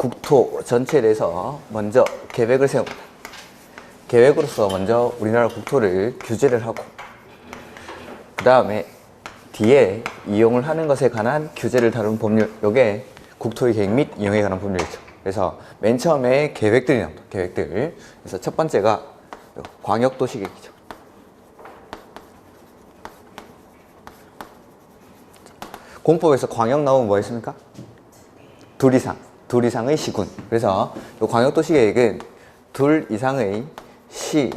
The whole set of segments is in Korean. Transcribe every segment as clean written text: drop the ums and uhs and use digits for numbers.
국토 전체에 대해서 먼저 계획을 세웁니다. 계획으로서 먼저 우리나라 국토를 규제를 하고 그 다음에 뒤에 이용을 하는 것에 관한 규제를 다룬 법률, 이게 국토의 계획 및 이용에 관한 법률이죠. 그래서 맨 처음에 계획들이 나옵니다. 계획들. 그래서 첫 번째가 광역도시계획이죠. 공법에서 광역 나오면 뭐 했습니까? 둘 이상의 시군. 그래서 이 광역도시계획은 둘 이상의 시,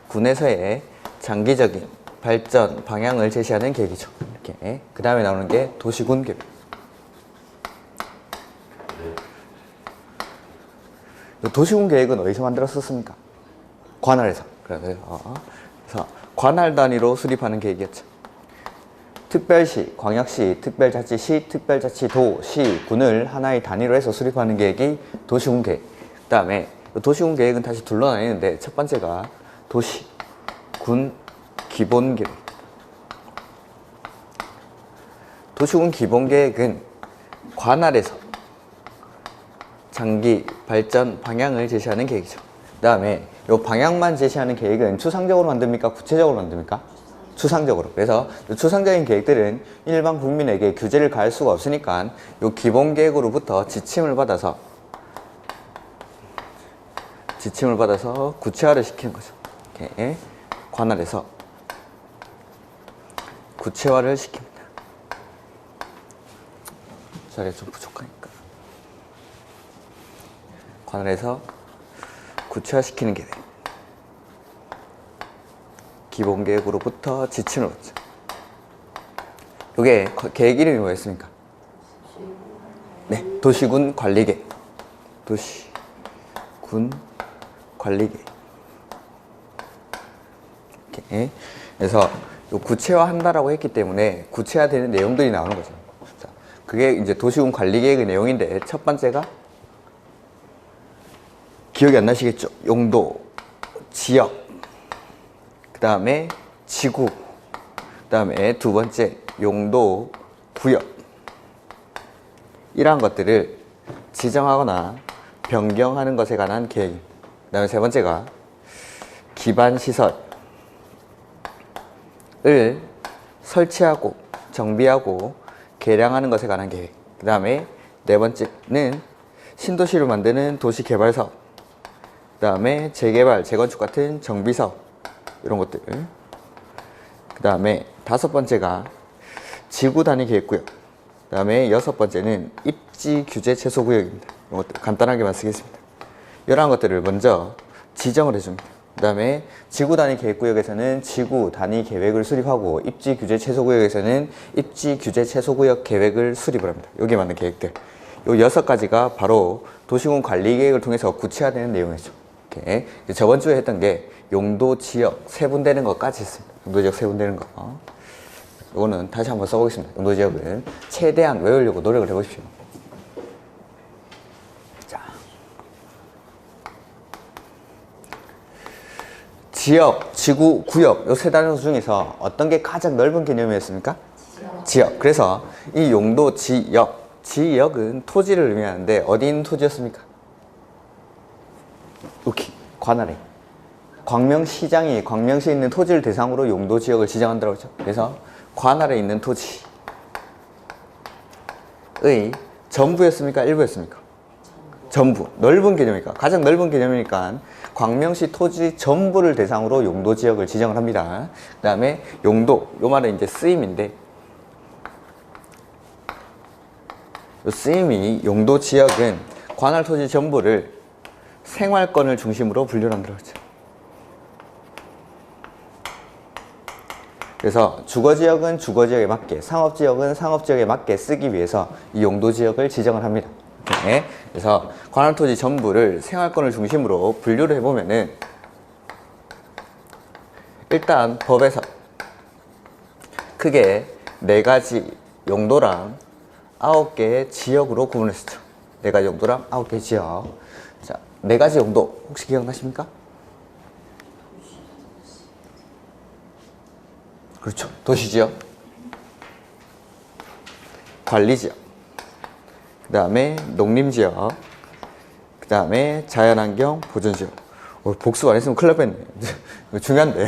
군에서의 장기적인 발전 방향을 제시하는 계획이죠. 이렇게. 그 다음에 나오는 게 도시군 계획. 도시군 계획은 어디서 만들었었습니까? 관할에서. 그래서 관할 단위로 수립하는 계획이었죠. 특별시, 광역시, 특별자치시, 특별자치도, 시, 군을 하나의 단위로 해서 수립하는 계획이 도시군 계획. 그 다음에 도시군 계획은 다시 둘로 나뉘는데 첫 번째가 도시, 군, 기본 계획. 도시군 기본 계획은 관할에서 장기 발전 방향을 제시하는 계획이죠. 그 다음에 이 방향만 제시하는 계획은 추상적으로 만듭니까? 구체적으로 만듭니까? 추상적으로. 그래서 추상적인 계획들은 일반 국민에게 규제를 가할 수가 없으니까 이 기본 계획으로부터 지침을 받아서 구체화를 시키는 거죠. 이렇게 관할에서 구체화를 시킵니다. 자리가 좀 부족하니까. 관할에서 구체화시키는 계획. 기본 계획으로부터 지침을 받죠. 이게 계획 이름이 뭐였습니까? 네, 도시군 관리계획. 도시군 관리계획. 이렇게. 그래서 구체화한다라고 했기 때문에 구체화되는 내용들이 나오는 거죠. 자, 그게 이제 도시군 관리계획의 내용인데 첫 번째가 기억이 안 나시겠죠? 용도, 지역, 그 다음에 지구, 그 다음에 두 번째 용도, 구역. 이러한 것들을 지정하거나 변경하는 것에 관한 계획. 그 다음에 세 번째가 기반시설을 설치하고 정비하고 개량하는 것에 관한 계획. 그 다음에 네 번째는 신도시를 만드는 도시개발사업. 그 다음에 재개발, 재건축 같은 정비사업. 이런 것들. 그 다음에 다섯 번째가 지구 단위 계획구역. 그 다음에 여섯 번째는 입지 규제 최소 구역입니다. 이런 것들 간단하게만 쓰겠습니다. 이러한 것들을 먼저 지정을 해줍니다. 그 다음에 지구 단위 계획구역에서는 지구 단위 계획을 수립하고 입지 규제 최소 구역에서는 입지 규제 최소 구역 계획을 수립을 합니다. 여기에 맞는 계획들. 요 여섯 가지가 바로 도시군 관리 계획을 통해서 구체화되는 내용이죠. 이렇게. 저번 주에 했던 게 용도, 지역, 세분되는 것까지 했습니다. 용도, 지역, 세분되는 거. 이거는 다시 한번 써보겠습니다. 용도, 지역은 최대한 외우려고 노력을 해보십시오. 자, 지역, 지구, 구역 이 세 단어 중에서 어떤 게 가장 넓은 개념이었습니까? 지역. 그래서 이 용도, 지역은 토지를 의미하는데 어디 있는 토지였습니까? 여기 관할에. 광명시장이 광명시에 있는 토지를 대상으로 용도 지역을 지정한다고 했죠. 그래서 관할에 있는 토지의 전부였습니까? 일부였습니까? 전부. 넓은 개념이니까. 가장 넓은 개념이니까 광명시 토지 전부를 대상으로 용도 지역을 지정을 합니다. 그 다음에 용도, 요 말은 이제 쓰임인데 요 쓰임이 용도 지역은 관할 토지 전부를 생활권을 중심으로 분류를 한다고 했죠. 그래서 주거지역은 주거지역에 맞게, 상업지역은 상업지역에 맞게 쓰기 위해서 이 용도지역을 지정을 합니다. 이렇게. 그래서 관할토지 전부를 생활권을 중심으로 분류를 해보면은 일단 법에서 크게 4가지 용도랑 9개의 지역으로 구분했었죠. 4가지 용도랑 9개의 지역. 자, 4가지 용도 혹시 기억나십니까? 그렇죠. 도시지역, 관리지역, 그 다음에 농림지역, 그 다음에 자연환경 보존지역. 복습 안 했으면 큰일 날 뻔했네. 이거 중요한데.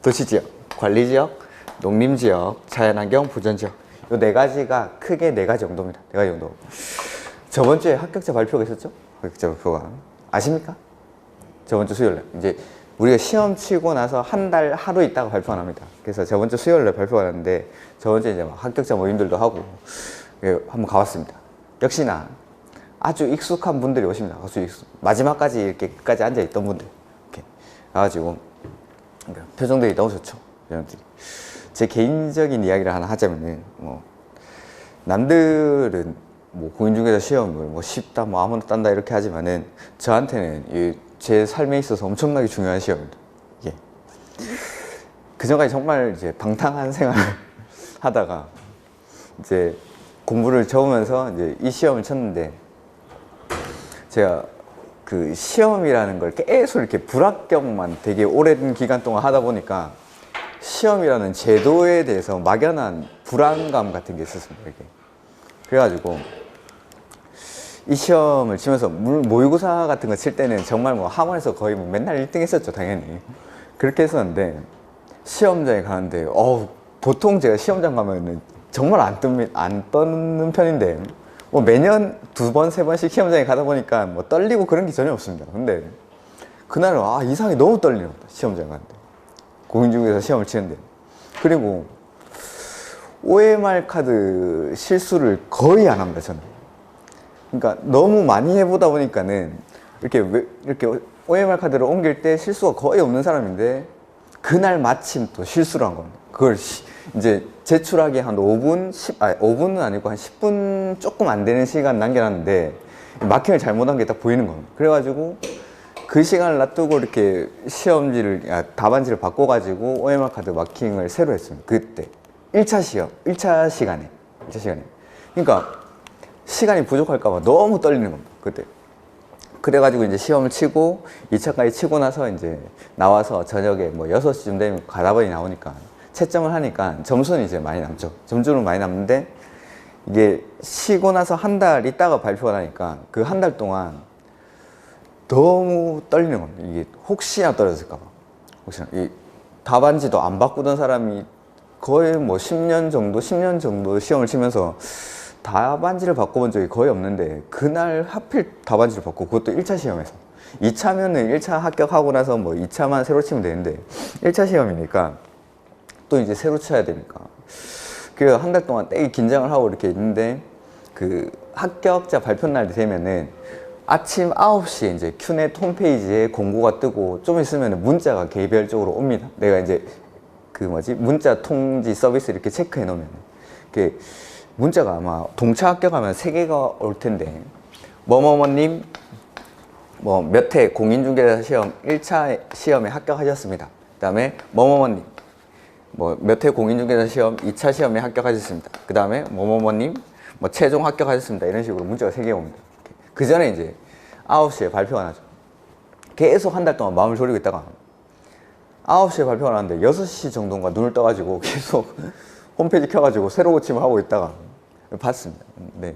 도시지역, 관리지역, 농림지역, 자연환경 보존지역. 이 네 가지가 크게 네 가지 정도입니다. 네 가지 정도. 저번 주에 합격자 발표가 있었죠? 합격자 발표가. 아십니까? 저번 주 수요일날. 이제 우리가 시험 치고 나서 한 달 하루 있다가 발표가 납니다. 그래서 저번 주 수요일날 발표가 났는데 저번 주에 이제 막 합격자 모임들도 하고 한번 가봤습니다. 역시나 아주 익숙한 분들이 오십니다. 아주 마지막까지 이렇게 끝까지 앉아있던 분들. 이렇게 가가지고 표정들이 너무 좋죠. 여러분들이. 제 개인적인 이야기를 하나 하자면은 남들은 공인중개사 시험을 쉽다 아무나 딴다 이렇게 하지만은 저한테는 제 삶에 있어서 엄청나게 중요한 시험입니다. 예. 그 전까지 정말 이제 방탕한 생활을 하다가 이제 공부를 적으면서 이제 이 시험을 쳤는데 제가 그 시험이라는 걸 계속 이렇게 불합격만 되게 오랜 기간 동안 하다 보니까 시험이라는 제도에 대해서 막연한 불안감 같은 게 있었습니다. 이렇게. 그래가지고 이 시험을 치면서 모의고사 같은 거 칠 때는 정말 학원에서 거의 맨날 1등 했었죠, 당연히. 그렇게 했었는데 시험장에 가는데 보통 제가 시험장 가면은 정말 안 떠는 편인데 매년 2번, 3번씩 시험장에 가다 보니까 떨리고 그런 게 전혀 없습니다. 근데 그날은 이상하게 너무 떨리는 겁니다. 시험장에 가는데 공인중개사 시험을 치는데. 그리고 OMR 카드 실수를 거의 안 합니다, 저는. 그러니까 너무 많이 해보다 보니까는 이렇게 OMR 카드를 옮길 때 실수가 거의 없는 사람인데 그날 마침 또 실수를 한 겁니다. 그걸 이제 제출하기 한 5분은 아니고 한 10분 조금 안 되는 시간 남겨놨는데 마킹을 잘못한 게 딱 보이는 겁니다. 그래가지고 그 시간을 놔두고 이렇게 답안지를 바꿔가지고 OMR 카드 마킹을 새로 했습니다. 그때 1차 시간에. 그러니까 시간이 부족할까봐 너무 떨리는 겁니다. 그때. 그래가지고 이제 시험을 치고 2차까지 치고 나서 이제 나와서 저녁에 6시쯤 되면 가다번이 나오니까 채점을 하니까 점수는 이제 많이 남죠. 점수는 많이 남는데 이게 쉬고 나서 한 달 있다가 발표가 나니까 그 한 달 동안 너무 떨리는 겁니다. 이게 혹시나 떨어질까봐. 혹시나. 이 답안지도 안 바꾸던 사람이 거의 10년 정도 시험을 치면서 답안지를 바꿔본 적이 거의 없는데 그날 하필 답안지를 바꾸고 그것도 1차 시험에서 2차면은 1차 합격하고 나서 2차만 새로 치면 되는데 1차 시험이니까 또 이제 새로 쳐야 되니까 그래서 한 달 동안 되게 긴장을 하고 이렇게 있는데 그 합격자 발표 날이 되면은 아침 9시에 이제 큐넷 홈페이지에 공고가 뜨고 좀 있으면 문자가 개별적으로 옵니다. 내가 이제 문자 통지 서비스 이렇게 체크해 놓으면 문자가 아마 동차 합격하면 3개가 올 텐데 뭐뭐뭐님 몇 회 공인중개사 시험 1차 시험에 합격하셨습니다. 그 다음에 뭐뭐뭐님 몇 회 공인중개사 시험 2차 시험에 합격하셨습니다. 그 다음에 뭐뭐뭐님 최종 합격하셨습니다. 이런 식으로 문자가 3개 옵니다. 그 전에 이제 9시에 발표가 나죠. 계속 한 달 동안 마음을 졸이고 있다가 9시에 발표가 나는데 6시 정도인가 눈을 떠가지고 계속 홈페이지 켜가지고 새로 고침을 하고 있다가 봤습니다. 네.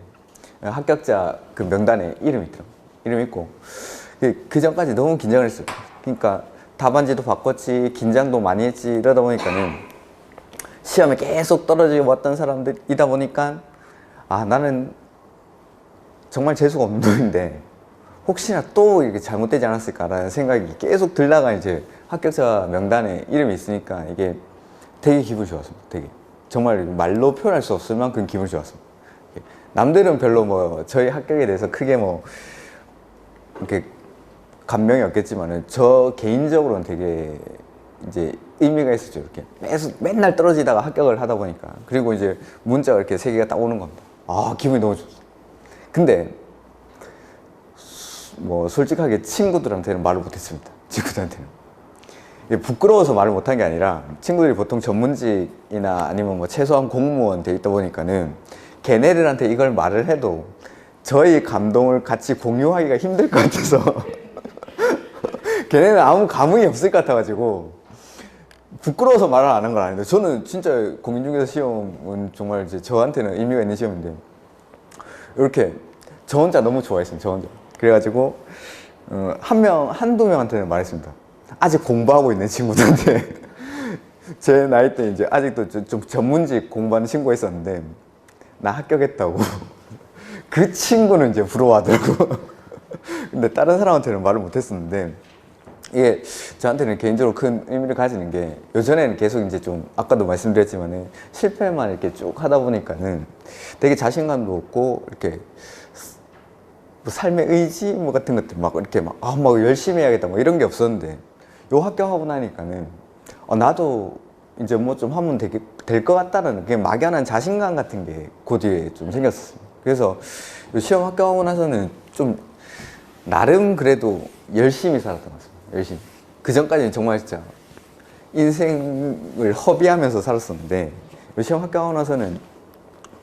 합격자 그 명단에 이름이 있더라고요. 이름이 있고 그 전까지 너무 긴장을 했어요. 그러니까 답안지도 바꿨지 긴장도 많이 했지 이러다 보니까는 시험에 계속 떨어지고 왔던 사람들이다 보니까 나는 정말 재수가 없는 놈인데 혹시나 또 이렇게 잘못되지 않았을까라는 생각이 계속 들다가 이제 합격자 명단에 이름이 있으니까 이게 되게 기분이 좋았습니다. 되게 정말 말로 표현할 수 없을 만큼 기분이 좋았습니다. 남들은 별로 저희 합격에 대해서 크게 이렇게 감명이 없겠지만은 저 개인적으로는 되게 이제 의미가 있었죠. 이렇게 맨날 떨어지다가 합격을 하다 보니까 그리고 이제 문자가 이렇게 3개가 딱 오는 겁니다. 기분이 너무 좋죠. 근데 솔직하게 친구들한테는 말을 못했습니다. 친구들한테는 부끄러워서 말을 못한 게 아니라 친구들이 보통 전문직이나 아니면 최소한 공무원 돼 있다 보니까는 걔네들한테 이걸 말을 해도 저희 감동을 같이 공유하기가 힘들 것 같아서 걔네는 아무 감흥이 없을 것 같아가지고 부끄러워서 말을 안 한 건 아닌데 저는 진짜 공인중개사 시험은 정말 이제 저한테는 의미가 있는 시험인데 이렇게 저 혼자 너무 좋아했습니다. 그래가지고 한두 명한테는 말했습니다. 아직 공부하고 있는 친구들한테 제 나이 때 이제 아직도 좀 전문직 공부하는 친구가 있었는데 나 합격했다고 그 친구는 이제 부러워하더라고. 근데 다른 사람한테는 말을 못했었는데 이게 저한테는 개인적으로 큰 의미를 가지는 게 요전에는 계속 이제 좀 아까도 말씀드렸지만은 실패만 이렇게 쭉 하다 보니까는 되게 자신감도 없고 이렇게 뭐 삶의 의지 뭐 같은 것들 막 이렇게 막 열심히 해야겠다 뭐 이런 게 없었는데 요 합격하고 나니까는 나도 이제 뭐 좀 하면 될 것 같다는 그냥 막연한 자신감 같은 게 그 뒤에 좀 생겼어요. 그래서 요 시험 합격하고 나서는 좀 나름 그래도 열심히 살았던 것 같습니다. 열심히. 그 전까지는 정말 진짜 인생을 허비하면서 살았었는데 요 시험 합격하고 나서는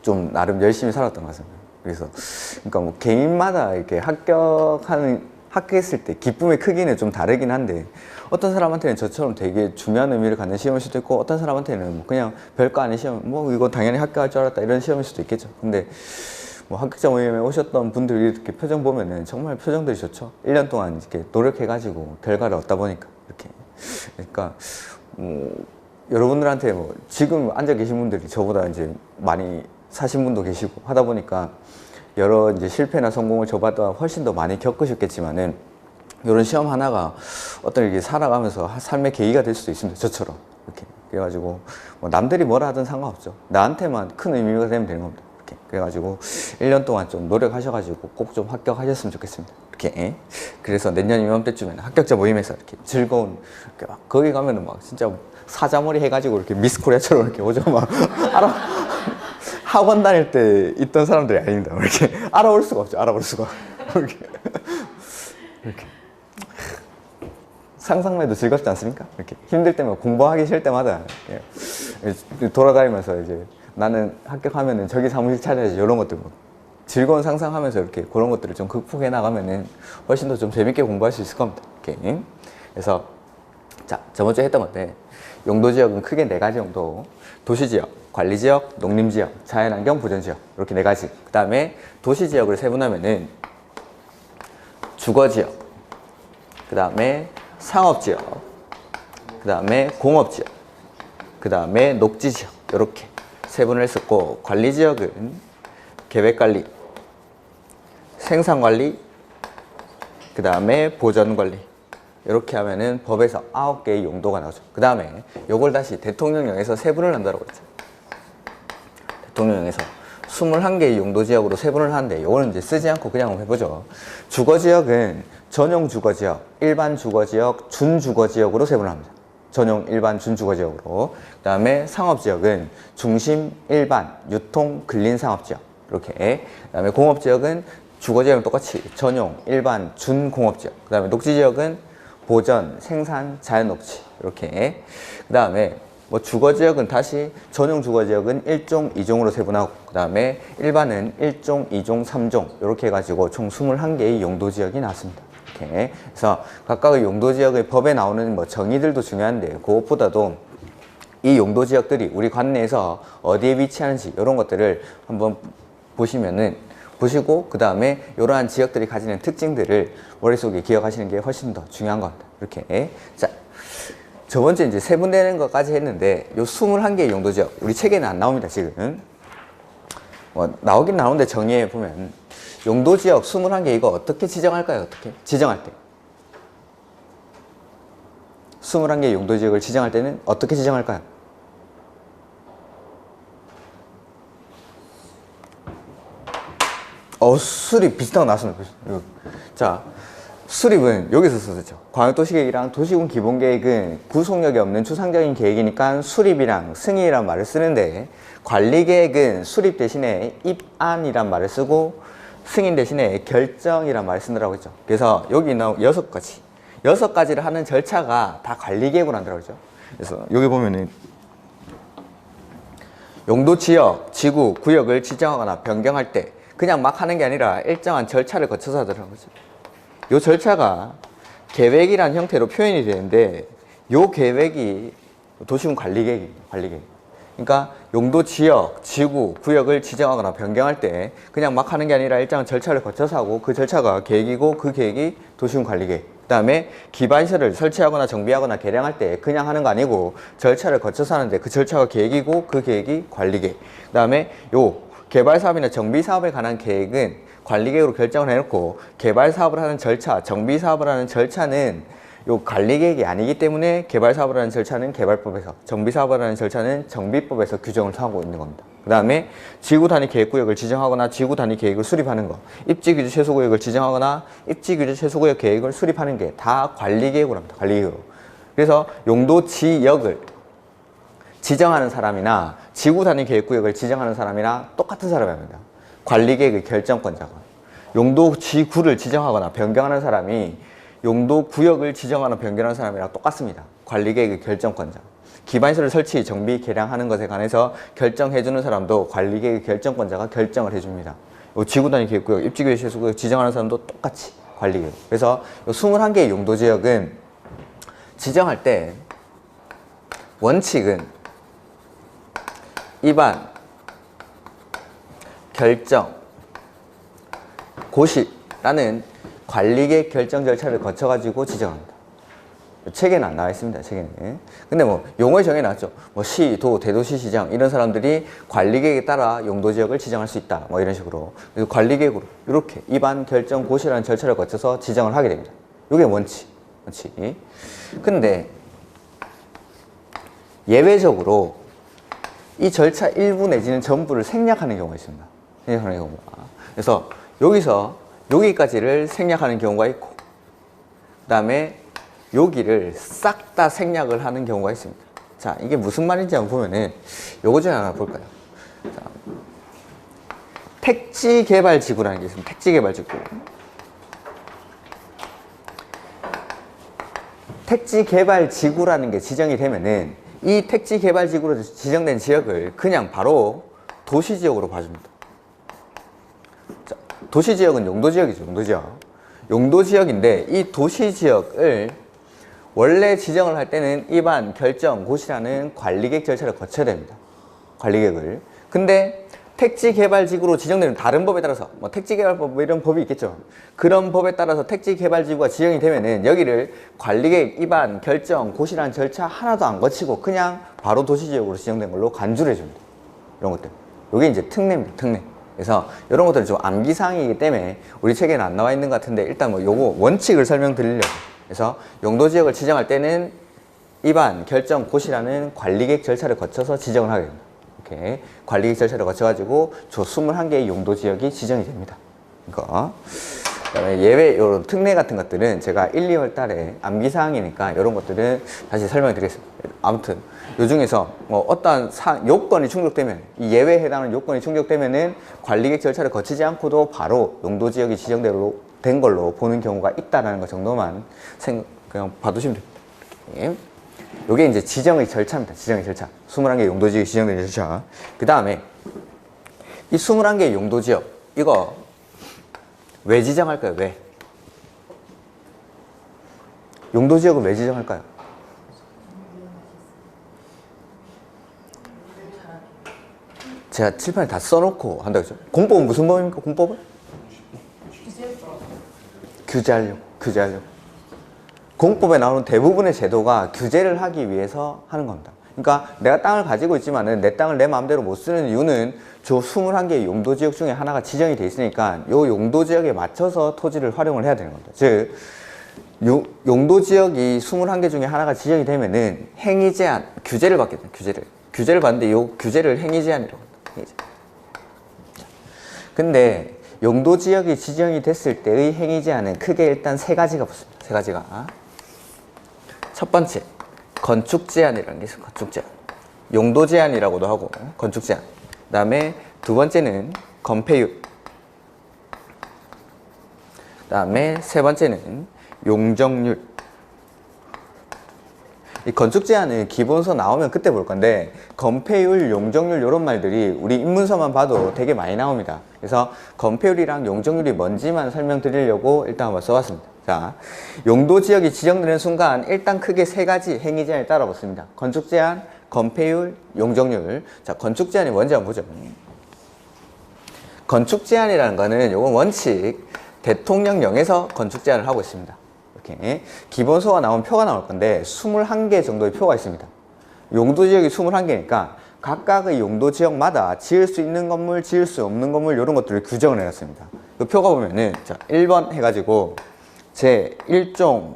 좀 나름 열심히 살았던 것 같습니다. 그래서 그러니까 뭐 개인마다 이렇게 합격했을 때 기쁨의 크기는 좀 다르긴 한데 어떤 사람한테는 저처럼 되게 중요한 의미를 갖는 시험일 수도 있고 어떤 사람한테는 뭐 그냥 별거 아닌 시험 뭐 이거 당연히 합격할 줄 알았다 이런 시험일 수도 있겠죠. 근데 뭐 합격자 모임에 오셨던 분들이 이렇게 표정 보면은 정말 표정들이 좋죠. 1년 동안 이렇게 노력해가지고 결과를 얻다 보니까 이렇게. 그러니까 여러분들한테 뭐 지금 앉아 계신 분들이 저보다 이제 많이 사신 분도 계시고 하다 보니까 여러 이제 실패나 성공을 저보다 훨씬 더 많이 겪으셨겠지만은 이런 시험 하나가 어떤 이렇게 살아가면서 삶의 계기가 될 수도 있습니다. 저처럼 이렇게. 그래가지고 뭐 남들이 뭐라 하든 상관없죠. 나한테만 큰 의미가 되면 되는 겁니다. 이렇게. 그래가지고 1년 동안 좀 노력하셔가지고 꼭 좀 합격하셨으면 좋겠습니다. 이렇게. 그래서 내년 이맘때쯤에는 합격자 모임에서 이렇게 즐거운 이렇게 막 거기 가면은 막 진짜 사자머리 해가지고 이렇게 미스코리아처럼 이렇게 오죠. 막 학원 다닐 때 있던 사람들이 아닙니다. 이렇게 알아볼 수가 없죠. 알아볼 수가. 이렇게. 상상만 해도 즐겁지 않습니까? 이렇게 힘들 때면 공부하기 싫을 때마다 돌아다니면서 이제 나는 합격하면은 저기 사무실 차려야지 이런 것들 뭐 즐거운 상상하면서 이렇게 그런 것들을 좀 극복해 나가면은 훨씬 더 좀 재밌게 공부할 수 있을 겁니다. 이렇게. 그래서 자 저번 주에 했던 건데 용도 지역은 크게 4가지 정도. 도시 지역, 관리 지역, 농림 지역, 자연환경 보전 지역 이렇게 4가지. 그 다음에 도시 지역을 세분하면은 주거 지역, 그 다음에 상업지역, 그 다음에 공업지역, 그 다음에 녹지지역 이렇게 세분을 했었고 관리지역은 계획관리, 생산관리, 그 다음에 보전관리 이렇게 하면은 법에서 9개의 용도가 나오죠. 그 다음에 요걸 다시 대통령령에서 세분을 한다고 그랬죠. 대통령령에서 21개의 용도지역으로 세분을 하는데 요거는 이제 쓰지 않고 그냥 한번 해보죠. 주거지역은 전용 주거지역, 일반 주거지역, 준주거지역으로 세분을 합니다. 전용, 일반, 준주거지역으로. 그 다음에 상업지역은 중심, 일반, 유통, 근린상업지역 이렇게. 그 다음에 공업지역은 주거지역은 똑같이 전용, 일반, 준공업지역. 그 다음에 녹지지역은 보전, 생산, 자연녹지 이렇게. 그 다음에 뭐 주거지역은 다시 전용 주거지역은 1종, 2종으로 세분하고 그 다음에 일반은 1종, 2종, 3종 이렇게 해가지고 총 21개의 용도지역이 나왔습니다. 이렇게. 그래서 각각의 용도지역의 법에 나오는 뭐 정의들도 중요한데 그것보다도 이 용도지역들이 우리 관내에서 어디에 위치하는지 이런 것들을 한번 보시고 그 다음에 이러한 지역들이 가지는 특징들을 머릿속에 기억하시는 게 훨씬 더 중요한 겁니다. 이렇게. 자. 저번주에 이제 세분되는 것까지 했는데 요 21개의 용도지역 우리 책에는 안 나옵니다. 지금 나오긴 나오는데 정의해 보면 용도지역 21개 이거 어떻게 지정할까요? 어떻게? 지정할 때 21개 용도지역을 지정할 때는 어떻게 지정할까요? 수립 비슷한 거 나왔습니다. 자 수립은 여기서 썼죠. 광역도시계획이랑 도시군 기본계획은 구속력이 없는 추상적인 계획이니까 수립이랑 승인이란 말을 쓰는데 관리계획은 수립 대신에 입안이란 말을 쓰고 승인 대신에 결정이란 말을 쓰느라고 했죠. 그래서 여기 나온 6가지를 하는 절차가 다 관리계획으로 한다고 했죠. 그래서 여기 보면은 용도 지역, 지구, 구역을 지정하거나 변경할 때 그냥 막 하는 게 아니라 일정한 절차를 거쳐서 하더라고요. 이 절차가 계획이라는 형태로 표현이 되는데 이 계획이 도시군 관리계획입니다. 관리계획. 그러니까 용도 지역, 지구, 구역을 지정하거나 변경할 때 그냥 막 하는 게 아니라 일정한 절차를 거쳐서 하고 그 절차가 계획이고 그 계획이 도시군 관리계획. 그 다음에 기반시설을 설치하거나 정비하거나 개량할 때 그냥 하는 거 아니고 절차를 거쳐서 하는데 그 절차가 계획이고 그 계획이 관리계획. 그 다음에 요 개발사업이나 정비사업에 관한 계획은 관리계획으로 결정을 해놓고 개발사업을 하는 절차, 정비사업을 하는 절차는 요 관리계획이 아니기 때문에 개발사업을 하는 절차는 개발법에서, 정비사업을 하는 절차는 정비법에서 규정을 하고 있는 겁니다. 그 다음에 지구단위 계획구역을 지정하거나 지구단위 계획을 수립하는 거, 입지규제 최소구역을 지정하거나 입지규제 최소구역 계획을 수립하는 게 다 관리계획으로 합니다. 관리계획으로. 그래서 용도 지역을 지정하는 사람이나 지구단위 계획구역을 지정하는 사람이나 똑같은 사람입니다. 관리계획의 결정권자가. 용도 지구를 지정하거나 변경하는 사람이 용도 구역을 지정하거나 변경하는 사람이랑 똑같습니다. 관리계획의 결정권자. 기반시설 설치, 정비, 개량하는 것에 관해서 결정해주는 사람도 관리계획의 결정권자가 결정을 해줍니다. 지구단위 계획구역, 입지규제 최소구역 지정하는 사람도 똑같이 관리계획. 그래서 21개의 용도지역은 지정할 때 원칙은 입안, 결정, 고시라는 관리계획 결정 절차를 거쳐가지고 지정합니다. 책에는 안 나와 있습니다. 책에는. 근데 뭐 용어에 정해 놨죠. 뭐 시, 도, 대도시, 시장 이런 사람들이 관리계획에 따라 용도지역을 지정할 수 있다. 뭐 이런 식으로. 그래서 관리계획으로 이렇게 입안, 결정, 고시라는 절차를 거쳐서 지정을 하게 됩니다. 이게 원칙. 근데 예외적으로 이 절차 일부 내지는 전부를 생략하는 경우가 있습니다. 생략하는 경우가. 그래서 여기서 여기까지를 생략하는 경우가 있고, 그 다음에 여기를 싹 다 생략을 하는 경우가 있습니다. 자, 이게 무슨 말인지 한번 보면은 요거 좀 하나 볼까요? 자, 택지개발지구라는 게 있습니다. 택지개발지구. 택지개발지구라는 게 지정이 되면은 이 택지개발지구로 지정된 지역을 그냥 바로 도시지역으로 봐줍니다. 자, 도시지역은 용도지역이죠. 용도지역. 용도지역인데 이 도시지역을 원래 지정을 할 때는 입안, 결정, 고시라는 관리계획 절차를 거쳐야 됩니다. 관리계획을. 근데 택지개발지구로 지정되는 다른 법에 따라서 뭐 택지개발법 뭐 이런 법이 있겠죠. 그런 법에 따라서 택지개발지구가 지정이 되면은 여기를 관리계획, 입안, 결정, 고시라는 절차 하나도 안 거치고 그냥 바로 도시지역으로 지정된 걸로 간주를 해줍니다. 이런 것들. 이게 이제 특례입니다. 특례. 그래서 이런 것들은 좀 암기사항이기 때문에 우리 책에는 안 나와 있는 것 같은데 일단 뭐 요거 원칙을 설명드리려고. 그래서 용도지역을 지정할 때는 입안, 결정, 고시라는 관리계획 절차를 거쳐서 지정을 하게 됩니다. 이렇게 관리계획 절차를 거쳐가지고 저 21개의 용도지역이 지정이 됩니다. 이거. 그다음에 예외, 이런 특례 같은 것들은 제가 1, 2월 달에 암기사항이니까 이런 것들은 다시 설명해 드리겠습니다. 아무튼 요 중에서 뭐 어떠한 요건이 충족되면, 이 예외에 해당하는 요건이 충족되면은 관리계획 절차를 거치지 않고도 바로 용도지역이 지정된 걸로 보는 경우가 있다는 것 정도만 그냥 봐두시면 됩니다. 요게 이제 지정의 절차입니다. 지정의 절차. 21개 용도지역이 지정된 절차. 그 다음에 이 21개 용도지역, 이거 왜 지정할까요? 왜? 용도지역은 왜 지정할까요? 제가 칠판에 다 써놓고 한다고 했죠. 공법은 무슨 법입니까? 공법은? 규제하려고. 공법에 나오는 대부분의 제도가 규제를 하기 위해서 하는 겁니다. 그러니까 내가 땅을 가지고 있지만은 내 땅을 내 마음대로 못 쓰는 이유는 저 21개의 용도지역 중에 하나가 지정이 돼 있으니까 요 용도지역에 맞춰서 토지를 활용을 해야 되는 겁니다. 즉, 용도지역이 21개 중에 하나가 지정이 되면은 행위 제한, 규제를 받게 됩니다. 규제를 받는데 요 규제를 행위 제한이라고 합니다. 근데 용도지역이 지정이 됐을 때의 행위 제한은 크게 일단 세 가지가 붙습니다. 세 가지가. 첫 번째, 건축 제한이라는 게 있어요. 건축 제한. 용도 제한이라고도 하고, 건축 제한. 그 다음에 두 번째는 건폐율. 그 다음에 세 번째는 용적률. 이 건축 제한은 기본서 나오면 그때 볼 건데, 건폐율, 용적률 이런 말들이 우리 입문서만 봐도 되게 많이 나옵니다. 그래서 건폐율이랑 용적률이 뭔지만 설명드리려고 일단 한번 써봤습니다. 자, 용도 지역이 지정되는 순간 일단 크게 세 가지 행위 제한이 따라 붙습니다. 건축 제한, 건폐율, 용적률. 자, 건축 제한이 뭔지 한번 보죠. 건축 제한이라는 거는 요건 원칙 대통령령에서 건축 제한을 하고 있습니다. 이렇게 기본소가 나온 표가 나올 건데 21개 정도의 표가 있습니다. 용도 지역이 21개니까 각각의 용도 지역마다 지을 수 있는 건물, 지을 수 없는 건물 이런 것들을 규정을 해놨습니다. 그 표가 보면은 자, 1번 해가지고 제 1종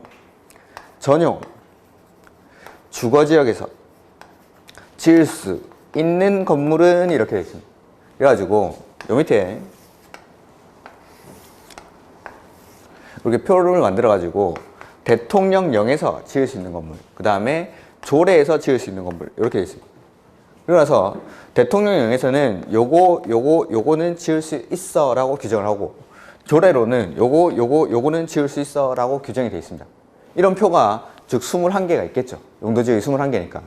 전용 주거지역에서 지을 수 있는 건물은 이렇게 되어 있습니다. 그래가지고 요 밑에 이렇게 표를 만들어가지고 대통령령에서 지을 수 있는 건물, 그 다음에 조례에서 지을 수 있는 건물 이렇게 되어 있습니다. 그래서 대통령령에서는 요거는 지을 수 있어 라고 규정을 하고 조례로는 요거는 지을 수 있어 라고 규정이 되어 있습니다. 이런 표가 즉 21개가 있겠죠. 용도지역이 21개니까.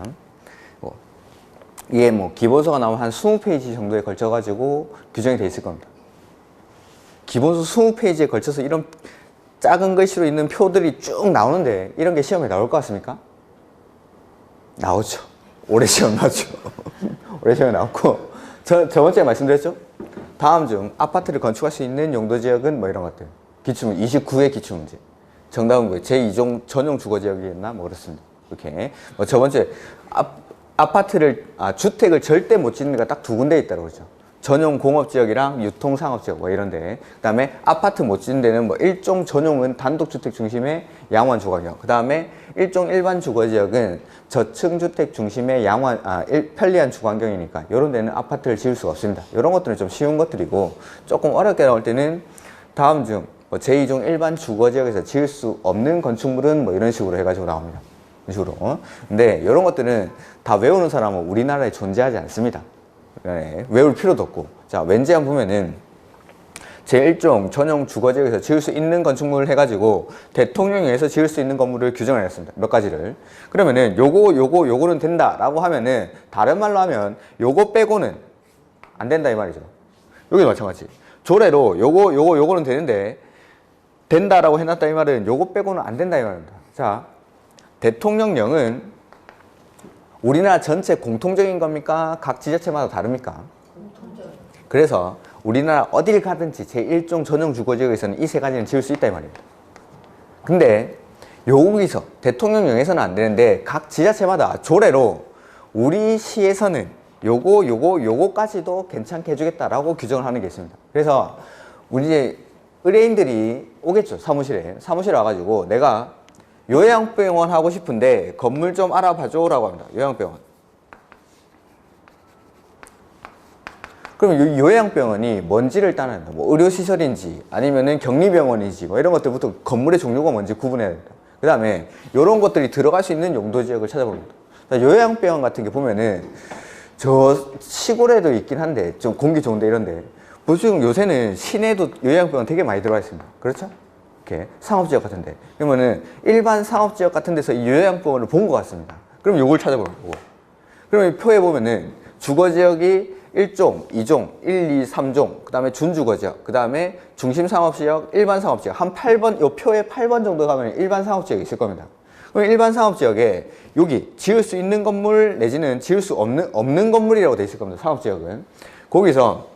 이게 뭐 기본소가 나오면 한 20페이지 정도에 걸쳐 가지고 규정이 되어 있을 겁니다. 기본소 20페이지에 걸쳐서 이런 작은 글씨로 있는 표들이 쭉 나오는데 이런 게 시험에 나올 것 같습니까? 나오죠. 올해 시험 나오죠. 올해 시험에 나왔고 저번주에 말씀드렸죠? 다음 중 아파트를 건축할 수 있는 용도지역은 뭐 이런 것들. 기출문 29회 기출문제. 정답은 뭐예요? 제2종 전용 주거지역이었나? 뭐 그렇습니다. 이렇게 뭐 저번주에 주택을 절대 못 짓는 데가 딱 두 군데 있다고 그러죠. 전용 공업지역이랑 유통상업지역 뭐 이런데, 그 다음에 아파트 못 짓는 데는 뭐 일종 전용은 단독주택 중심의 양원 주거지역, 그 다음에 일종 일반 주거지역은 저층주택 중심의 편리한 주거환경이니까 이런 데는 아파트를 지을 수가 없습니다. 이런 것들은 좀 쉬운 것들이고 조금 어렵게 나올 때는 다음 중 뭐 제2종 일반 주거지역에서 지을 수 없는 건축물은 뭐 이런 식으로 해가지고 나옵니다. 이런 식으로. 근데 이런 것들은 다 외우는 사람은 우리나라에 존재하지 않습니다. 네, 외울 필요도 없고. 자, 왠지 한번 보면은 제1종 전용 주거지역에서 지을 수 있는 건축물을 해가지고 대통령령에서 지을 수 있는 건물을 규정을 했습니다. 몇 가지를. 그러면은 요거는 된다라고 하면은 다른 말로 하면 요거 빼고는 안 된다 이 말이죠. 여기도 마찬가지. 조례로 요거는 되는데 된다라고 해놨다 이 말은 요거 빼고는 안 된다 이 말입니다. 자, 대통령령은 우리나라 전체 공통적인 겁니까? 각 지자체마다 다릅니까? 공통적. 그래서 우리나라 어딜 가든지 제1종 전용 주거지역에서는 이 세 가지는 지을 수 있다 이 말입니다. 근데 여기서 대통령령에서는 안 되는데 각 지자체마다 조례로 우리 시에서는 요거까지도 괜찮게 해주겠다라고 규정을 하는 게 있습니다. 그래서 우리 이제 의뢰인들이 오겠죠. 사무실에 와가지고 내가 요양병원 하고 싶은데 건물 좀 알아봐줘 라고 합니다. 요양병원. 그럼 요양병원이 뭔지를 따는 뭐 의료시설인지 아니면은 격리병원인지 뭐 이런 것들부터 건물의 종류가 뭔지 구분해야 됩니다. 그 다음에 이런 것들이 들어갈 수 있는 용도지역을 찾아봅니다. 요양병원 같은 게 보면은 저 시골에도 있긴 한데 좀 공기 좋은데 이런데 보통 요새는 시내도 요양병원 되게 많이 들어가 있습니다. 그렇죠? 이렇게 상업지역 같은데 그러면은 일반 상업지역 같은 데서 이 요양병원을 본 것 같습니다. 그럼 요걸 찾아보는 거고, 그러면 이 표에 보면은 주거지역이 1종, 2종, 1, 2, 3종, 그 다음에 준주거지역, 그 다음에 중심상업지역, 일반상업지역 한 8번, 요 표에 8번 정도 가면 일반상업지역이 있을 겁니다. 그럼 일반상업지역에 여기 지을 수 있는 건물 내지는 지을 수 없는 건물이라고 돼 있을 겁니다. 상업지역은 거기서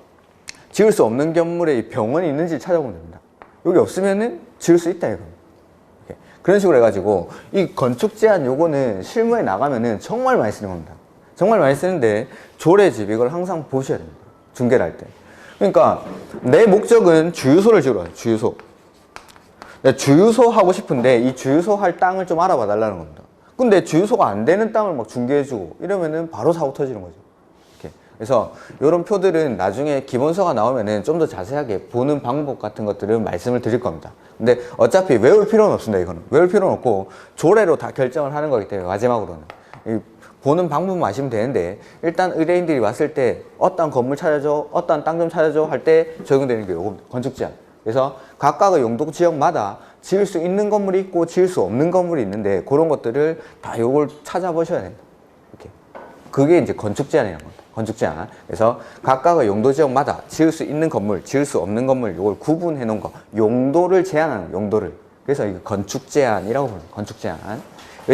지을 수 없는 건물에 병원이 있는지 찾아보면 됩니다. 여기 없으면은 지을 수 있다 이겁니다. 그런 식으로 해가지고 이 건축 제한 요거는 실무에 나가면은 정말 많이 쓰는 겁니다. 정말 많이 쓰는데 조례집 이걸 항상 보셔야 됩니다. 중개를 할 때. 그러니까 내 목적은 주유소를 지으러 와요. 주유소. 내가 주유소 하고 싶은데 이 주유소 할 땅을 좀 알아봐 달라는 겁니다. 근데 주유소가 안 되는 땅을 막 중개해주고 이러면은 바로 사고 터지는 거죠. 이렇게. 그래서 이런 표들은 나중에 기본서가 나오면은 좀 더 자세하게 보는 방법 같은 것들은 말씀을 드릴 겁니다. 근데 어차피 외울 필요는 없습니다. 이거는 외울 필요는 없고 조례로 다 결정을 하는 거기 때문에 마지막으로는 이 보는 방법만 아시면 되는데 일단 의뢰인들이 왔을 때 어떤 건물 찾아줘, 어떤 땅 좀 찾아줘 할 때 적용되는 게 요겁니다. 건축 제한. 그래서 각각의 용도 지역마다 지을 수 있는 건물이 있고 지을 수 없는 건물이 있는데 그런 것들을 다 요걸 찾아보셔야 된다. 이렇게. 그게 이제 건축 제한이라는 겁니다. 건축 제한. 그래서 각각의 용도 지역마다 지을 수 있는 건물, 지을 수 없는 건물 요걸 구분해 놓은 거. 용도를 제한하는 용도를. 그래서 이거 건축 제한이라고 부릅니다. 건축 제한.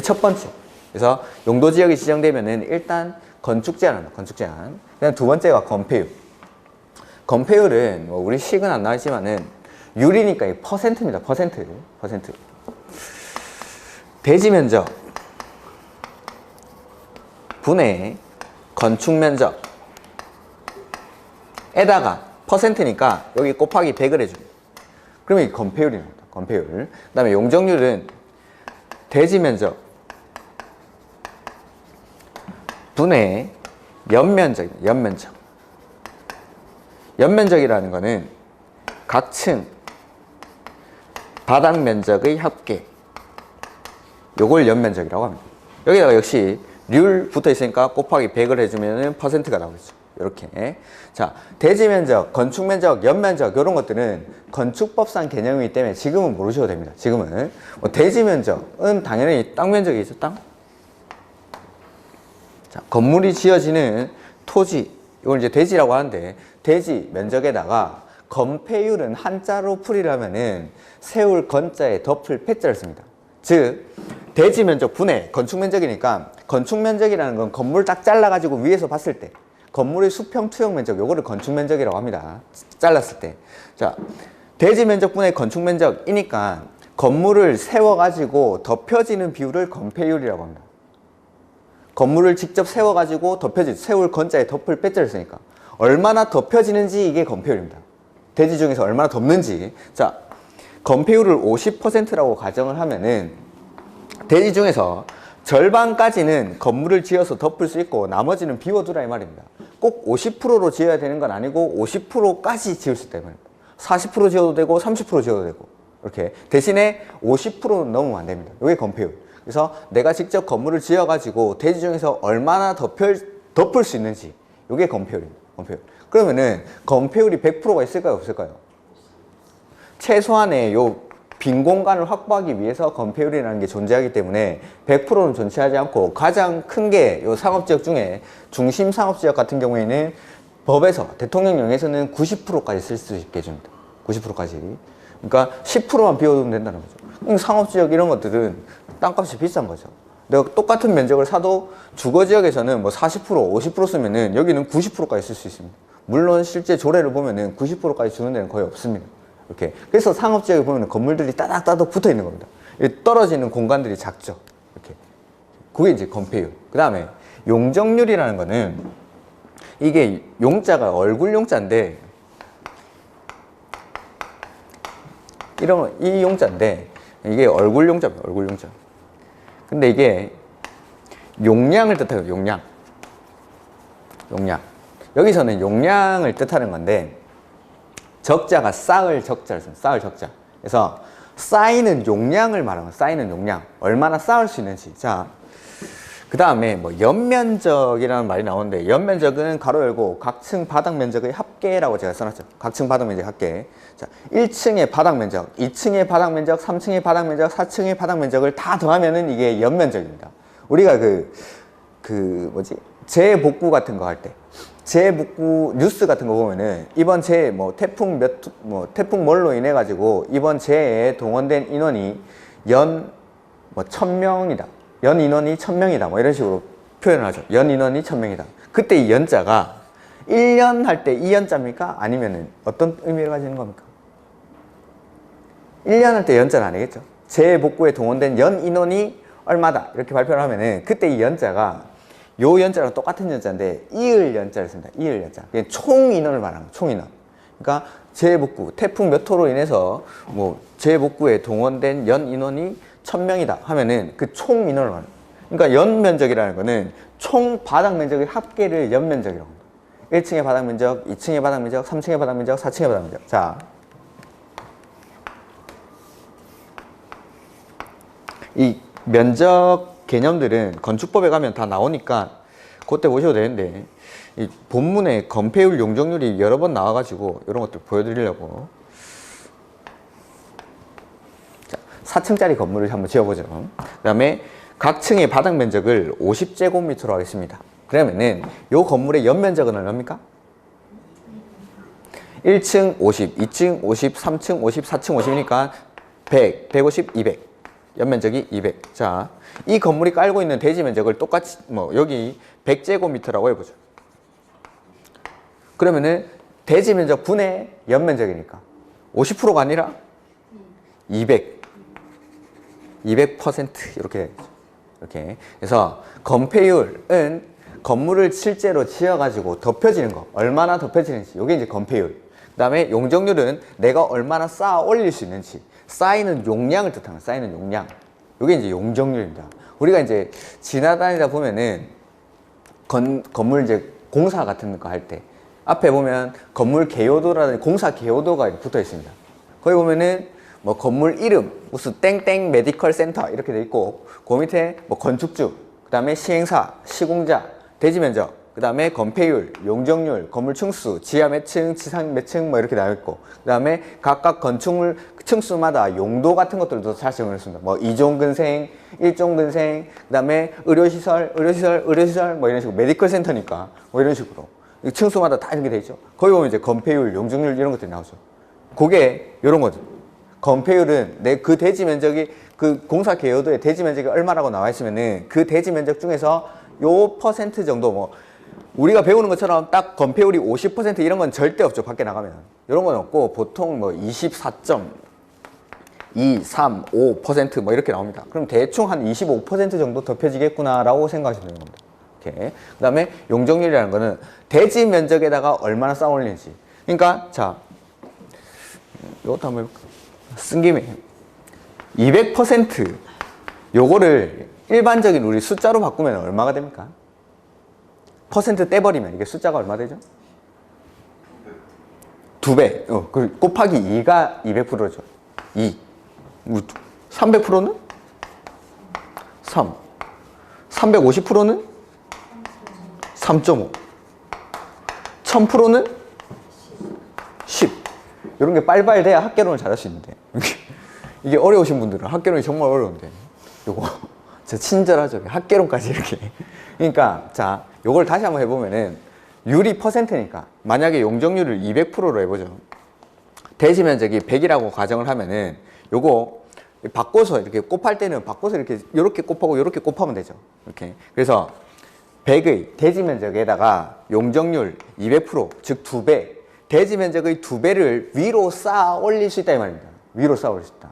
첫 번째. 그래서 용도 지역이 지정되면은 일단 건축 제한합니다. 건축 제한. 그다음 두 번째가 건폐율. 건폐율은 뭐 우리 식은 안 나왔지만은 율이니까 이 퍼센트입니다. 퍼센트. 대지 면적 분의 건축 면적에다가 퍼센트니까 여기 곱하기 100을 해줍니다. 그러면 이 건폐율이 나옵니다. 건폐율. 그 다음에 용적률은 대지 면적 분의 연면적입니다. 연면적. 연면적이라는 거는 각 층 바닥 면적의 합계. 요걸 연면적이라고 합니다. 여기다가 역시 률 붙어 있으니까 곱하기 100을 해주면 퍼센트가 나오겠죠. 이렇게. 자, 대지 면적, 건축 면적, 연면적 이런 것들은 건축법상 개념이기 때문에 지금은 모르셔도 됩니다. 지금은 뭐 대지 면적은 당연히 땅 면적이죠. 땅. 자, 건물이 지어지는 토지, 이걸 이제 대지라고 하는데 대지 면적에다가 건폐율은 한자로 풀이를 하면은 세울 건자에 덮을 패자를 씁니다. 즉 대지 면적 분의 건축 면적이니까 건축 면적이라는 건 건물 딱 잘라가지고 위에서 봤을 때 건물의 수평 투영 면적 요거를 건축 면적이라고 합니다. 잘랐을 때. 자, 대지 면적 분의 건축 면적이니까 건물을 세워가지고 덮여지는 비율을 건폐율이라고 합니다. 건물을 직접 세워가지고 세울 건자에 덮을 패자를 쓰니까 얼마나 덮여지는지 이게 건폐율입니다. 대지 중에서 얼마나 덮는지. 자, 건폐율을 50%라고 가정을 하면은 대지 중에서 절반까지는 건물을 지어서 덮을 수 있고 나머지는 비워두라 이 말입니다. 꼭 50%로 지어야 되는 건 아니고 50%까지 지을 수 있다 이 말입니다. 40% 지어도 되고 30% 지어도 되고 이렇게. 대신에 50%는 넘으면 안 됩니다. 이게 건폐율. 그래서 내가 직접 건물을 지어가지고 대지 중에서 얼마나 덮을 수 있는지 이게 건폐율입니다. 건폐율. 그러면은 건폐율이 100%가 있을까요? 없을까요? 최소한의 요 빈 공간을 확보하기 위해서 건폐율이라는 게 존재하기 때문에 100%는 존재하지 않고 가장 큰 게 요 상업지역 중에 중심 상업지역 같은 경우에는 법에서 대통령령에서는 90%까지 쓸 수 있게 해줍니다. 90%까지. 그러니까 10%만 비워두면 된다는 거죠. 상업지역 이런 것들은 땅값이 비싼 거죠. 내가 똑같은 면적을 사도 주거지역에서는 뭐 40%, 50% 쓰면은 여기는 90%까지 쓸 수 있습니다. 물론 실제 조례를 보면은 90%까지 주는 데는 거의 없습니다. 이렇게. 그래서 상업지역에 보면 건물들이 따닥따닥 붙어 있는 겁니다. 떨어지는 공간들이 작죠. 이렇게. 그게 이제 건폐율. 그 다음에 용적률이라는 거는 이게 용자가 얼굴 용자인데 이 용자인데 이게 얼굴 용자입니다. 얼굴 용자. 근데 이게 용량을 뜻해요. 용량. 여기서는 용량을 뜻하는 건데 적자가 쌓을 적자를 씁니다. 쌓을 적자. 그래서 쌓이는 용량을 말하는 거예요. 쌓이는 용량. 얼마나 쌓을 수 있는지. 자, 그 다음에 뭐 연면적이라는 말이 나오는데 연면적은 가로 열고 각 층 바닥 면적의 합계라고 제가 써놨죠. 각 층 바닥 면적 합계. 자, 1층의 바닥 면적, 2층의 바닥 면적, 3층의 바닥 면적, 4층의 바닥 면적을 다 더하면은 이게 연면적입니다. 우리가 재복구 같은 거 할 때 재복구 뉴스 같은 거 보면은 이번 재해 태풍 뭘로 인해 가지고 이번 재해에 동원된 인원이 연 1000명이다. 연 인원이 1000명이다. 뭐 이런 식으로 표현을 하죠. 연 인원이 1000명이다. 그때 이 연자가 1년 할 때 2연자입니까? 아니면은 어떤 의미를 가지는 겁니까? 1년 할 때 연자는 아니겠죠. 재복구에 동원된 연 인원이 얼마다. 이렇게 발표를 하면은 그때 이 연자가 요 연자랑 똑같은 연자인데 이을 연자를 씁니다. 이을 연자. 총 인원을 말하는 거예요. 총 인원. 그러니까 재복구, 태풍 몇 호로 인해서 재복구에 동원된 연 인원이 1000명이다 하면은 그 총 인원을 말하는 거예요. 그러니까 연 면적이라는 거는 총 바닥 면적의 합계를 연 면적이라고 합니다. 1층의 바닥 면적, 2층의 바닥 면적, 3층의 바닥 면적, 4층의 바닥 면적. 자, 이 면적 개념들은 건축법에 가면 다 나오니까 그때 보셔도 되는데 이 본문에 건폐율, 용적률이 여러 번 나와가지고 이런 것들 보여드리려고. 자, 4층짜리 건물을 한번 지어보죠. 그 다음에 각 층의 바닥 면적을 50제곱미터로 하겠습니다. 그러면은 요 건물의 연면적은 얼마입니까? 1층 50, 2층 50, 3층 50, 4층 50이니까 100, 150, 200. 연면적이 200. 자, 이 건물이 깔고 있는 대지 면적을 똑같이 뭐 여기 100제곱미터라고 해보죠. 그러면은 대지 면적 분의 연면적이니까 50%가 아니라 200% 이렇게 되겠죠. 이렇게. 그래서 건폐율은 건물을 실제로 지어가지고 덮여지는 거, 얼마나 덮여지는지, 이게 이제 건폐율. 그 다음에 용적률은 내가 얼마나 쌓아 올릴 수 있는지, 쌓이는 용량을 뜻하는 쌓이는 용량. 이게 이제 용적률입니다. 우리가 이제 지나다니다 보면은 건물 이제 공사 같은 거 할 때 앞에 보면 건물 개요도라든지 공사 개요도가 붙어 있습니다. 거기 보면은 뭐 건물 이름, 무슨 땡땡 메디컬 센터 이렇게 돼 있고, 그 밑에 뭐 건축주, 그 다음에 시행사, 시공자, 대지 면적, 그 다음에 건폐율, 용적률, 건물 층수, 지하 몇 층, 지상 몇 층 뭐 이렇게 나와 있고, 그 다음에 각각 건축물 층수마다 용도 같은 것들도 잘 정해놨습니다. 뭐 2종 근생, 1종 근생, 그 다음에 의료시설 뭐 이런 식으로 메디컬 센터니까 뭐 이런 식으로 층수마다 다 이렇게 돼 있죠. 거기 보면 이제 건폐율, 용적률 이런 것들이 나오죠. 그게 이런 거죠. 건폐율은 내 그 대지 면적이 그 공사 개요도의 대지 면적이 얼마라고 나와 있으면은 그 대지 면적 중에서 요 퍼센트 정도 뭐 우리가 배우는 것처럼 딱 건폐율이 50% 이런 건 절대 없죠. 밖에 나가면 이런 건 없고 보통 뭐 24.235% 뭐 이렇게 나옵니다. 그럼 대충 한 25% 정도 덮여지겠구나라고 생각하시면 되는 겁니다. 이렇게. 그다음에 용적률이라는 거는 대지 면적에다가 얼마나 쌓아 올리는지. 그러니까 자 이것도 한번 해볼까? 쓴 김에 200% 요거를 일반적인 우리 숫자로 바꾸면 얼마가 됩니까? 퍼센트 떼버리면 이게 숫자가 얼마 되죠? 2배. 곱하기 2가 200%죠. 2. 300%는? 3. 350%는? 3.5. 1000%는? 10. 이런 게 빨빨 돼야 학개론을 잘할 수 있는데 이게 어려우신 분들은 학개론이 정말 어려운데 요거 진짜 친절하죠. 학개론까지 이렇게. 그러니까 자 요걸 다시 한번 해보면은 율이 퍼센트니까 만약에 용적률을 200%로 해보죠. 대지 면적이 100이라고 가정을 하면은 요거 바꿔서 이렇게 곱할 때는 바꿔서 이렇게 곱하고 이렇게 곱하면 되죠. 이렇게. 그래서 100의 대지 면적에다가 용적률 200%, 즉 2배, 대지 면적의 2배를 위로 쌓아 올릴 수 있다 이 말입니다. 위로 쌓아 올릴 수 있다.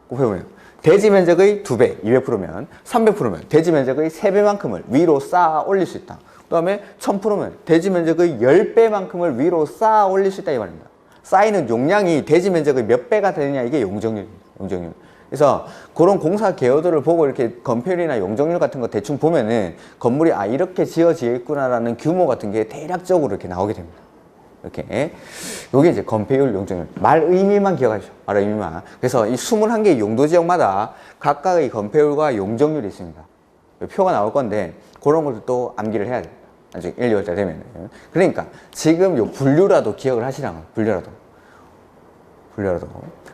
곱해보면 대지 면적의 2배, 200%면 300%면 대지 면적의 3배만큼을 위로 쌓아 올릴 수 있다. 그 다음에 1000%면 대지 면적의 10배만큼을 위로 쌓아 올릴 수 있다 이 말입니다. 쌓이는 용량이 대지 면적의 몇 배가 되느냐 이게 용적률입니다. 용적률. 그래서 그런 공사 개요도를 보고 이렇게 건폐율이나 용적률 같은 거 대충 보면은 건물이 이렇게 지어져 있구나라는 규모 같은 게 대략적으로 이렇게 나오게 됩니다. 이렇게. 요게 이제 건폐율, 용적률. 말 의미만 기억하십시오. 말 의미만. 그래서 이 21개의 용도 지역마다 각각의 건폐율과 용적률이 있습니다. 표가 나올 건데 그런 것도 또 암기를 해야 돼요. 나중에 1, 2월달 되면. 그러니까 지금 요 분류라도 기억을 하시라고. 분류라도.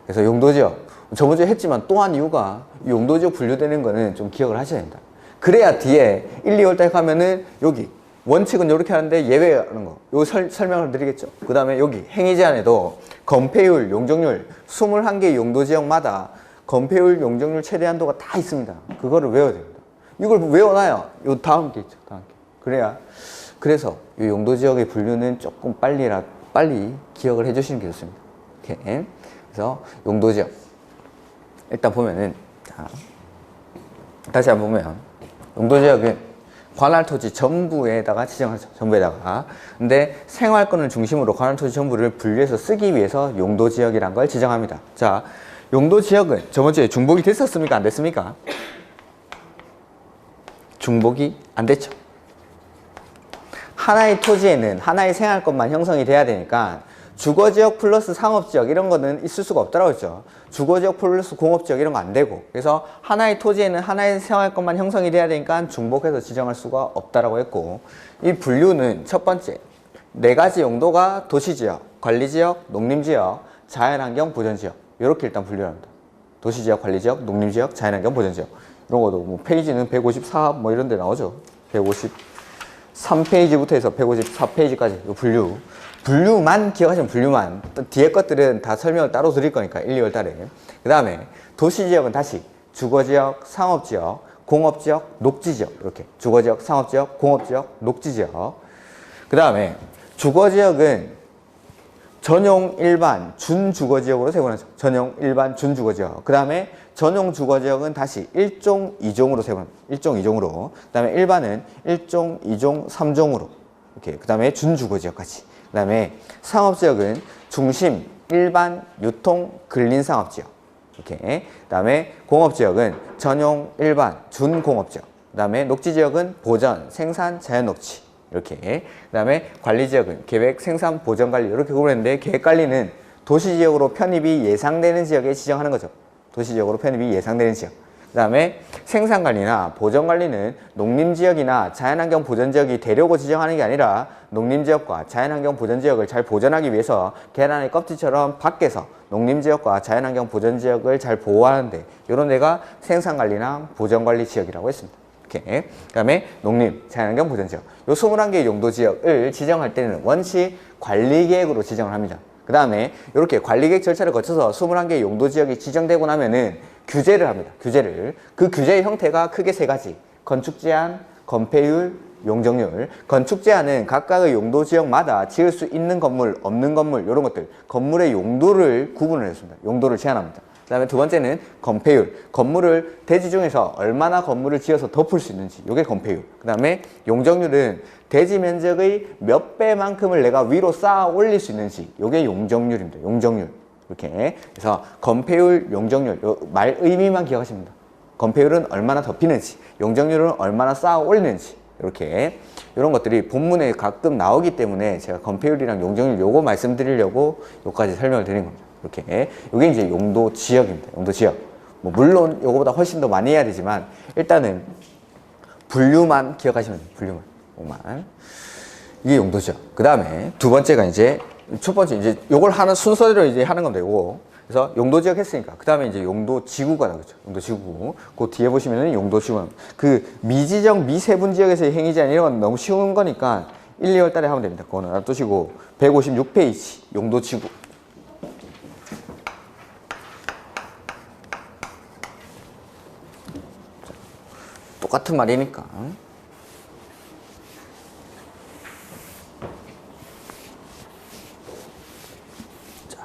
그래서 용도 지역. 저번 주에 했지만 또 한 이유가 용도 지역 분류되는 거는 좀 기억을 하셔야 됩니다. 그래야 뒤에 1, 2월달 가면은 여기 원칙은 이렇게 하는데 예외하는 거. 요 설명을 드리겠죠. 그 다음에 여기 행위 제한에도 건폐율, 용적률 21개 용도 지역마다 건폐율, 용적률 최대 한도가 다 있습니다. 그거를 외워야 됩니다. 이걸 외워놔야 요 다음 게 있죠. 다음 게. 그래서 이 용도 지역의 분류는 조금 빨리 기억을 해주시는 게 좋습니다. 이렇게. 그래서 용도 지역. 일단 보면은 자, 다시 한번 보면 용도 지역은 관할 토지 전부에다가 지정하죠. 전부에다가. 근데 생활권을 중심으로 관할 토지 전부를 분류해서 쓰기 위해서 용도 지역이란 걸 지정합니다. 자, 용도 지역은 저번 주에 중복이 됐었습니까? 안 됐습니까? 중복이 안 됐죠. 하나의 토지에는 하나의 생활권만 형성이 돼야 되니까 주거지역 플러스 상업지역 이런 거는 있을 수가 없다고 했죠. 주거지역 플러스 공업지역 이런 거 안 되고. 그래서 하나의 토지에는 하나의 생활권만 형성이 돼야 되니까 중복해서 지정할 수가 없다라고 했고, 이 분류는 첫 번째 4가지 용도가 도시지역, 관리지역, 농림지역, 자연환경 보전지역 이렇게 일단 분류를 합니다. 도시지역, 관리지역, 농림지역, 자연환경 보전지역 이런 것도 뭐 페이지는 154 뭐 이런 데 나오죠. 153페이지부터 해서 154페이지까지 분류만 기억하시면 분류만. 또 뒤에 것들은 다 설명을 따로 드릴 거니까 1, 2월 달에. 그 다음에 도시지역은 다시 주거지역, 상업지역, 공업지역, 녹지지역 이렇게 주거지역, 상업지역, 공업지역, 녹지지역. 그 다음에 주거지역은 전용, 일반, 준주거지역으로 세분하죠. 전용, 일반, 준주거지역. 그 다음에 전용 주거지역은 다시 1종, 2종으로 세분합니다. 1종, 2종으로. 그 다음에 일반은 1종, 2종, 3종으로. 이렇게. 그 다음에 준주거지역까지. 그 다음에 상업지역은 중심, 일반, 유통, 근린상업지역. 이렇게. 그 다음에 공업지역은 전용, 일반, 준공업지역. 그 다음에 녹지지역은 보전, 생산, 자연녹지. 이렇게. 그 다음에 관리지역은 계획, 생산, 보전관리 이렇게 구분했는데 계획관리는 도시지역으로 편입이 예상되는 지역에 지정하는 거죠. 도시지역으로 편입이 예상되는 지역. 그 다음에 생산관리나 보전관리는 농림지역이나 자연환경 보전지역이 되려고 지정하는 게 아니라 농림지역과 자연환경 보전지역을 잘 보전하기 위해서 계란의 껍질처럼 밖에서 농림지역과 자연환경 보전지역을 잘 보호하는데 이런 데가 생산관리나 보전관리 지역이라고 했습니다. 이렇게. 그 다음에 농림, 자연환경 보전지역. 요 21개의 용도지역을 지정할 때는 원칙 관리계획으로 지정을 합니다. 그 다음에 이렇게 관리계획 절차를 거쳐서 21개의 용도지역이 지정되고 나면은 규제를 합니다. 규제를. 그 규제의 형태가 크게 세 가지. 건축제한, 건폐율, 용적률. 건축제한은 각각의 용도지역마다 지을 수 있는 건물, 없는 건물 이런 것들. 건물의 용도를 구분을 했습니다. 용도를 제한합니다. 그 다음에 두 번째는 건폐율. 건물을 대지 중에서 얼마나 건물을 지어서 덮을 수 있는지. 이게 건폐율. 그 다음에 용적률은 대지 면적의 몇 배만큼을 내가 위로 쌓아 올릴 수 있는지. 이게 용적률입니다. 용적률. 이렇게. 그래서 건폐율, 용적률. 말 의미만 기억하십니다. 건폐율은 얼마나 덮이는지. 용적률은 얼마나 쌓아 올리는지. 이렇게. 이런 것들이 본문에 가끔 나오기 때문에 제가 건폐율이랑 용적률 요거 말씀드리려고 요까지 설명을 드린 겁니다. 이렇게. 요게 이제 용도 지역입니다. 용도 지역. 뭐 물론 요거보다 훨씬 더 많이 해야 되지만 일단은 분류만 기억하시면 돼요. 분류만. 요만. 이게 용도 지역. 그 다음에 두 번째가 이제 첫 번째 이제 요걸 하는 순서대로 이제 하는 건데 요거. 그래서 용도 지역 했으니까 그 다음에 이제 용도 지구가 나오죠. 용도 지구. 그 뒤에 보시면은 용도 지구. 그 미지정 미세분 지역에서의 행위제한 이런 건 너무 쉬운 거니까 1, 2월 달에 하면 됩니다. 그거는 놔두시고 156페이지 용도 지구. 똑같은 말이니까. 자,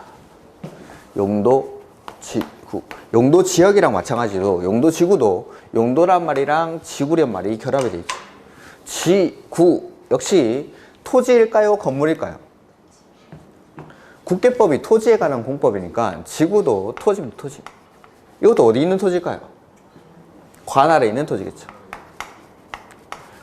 용도 지구. 용도 지역이랑 마찬가지로 용도 지구도 용도란 말이랑 지구란 말이 결합이 되어 있죠. 지구 역시 토지일까요? 건물일까요? 국계법이 토지에 관한 공법이니까 지구도 토지입니다. 토지. 이것도 어디 있는 토지일까요? 관할에 있는 토지겠죠.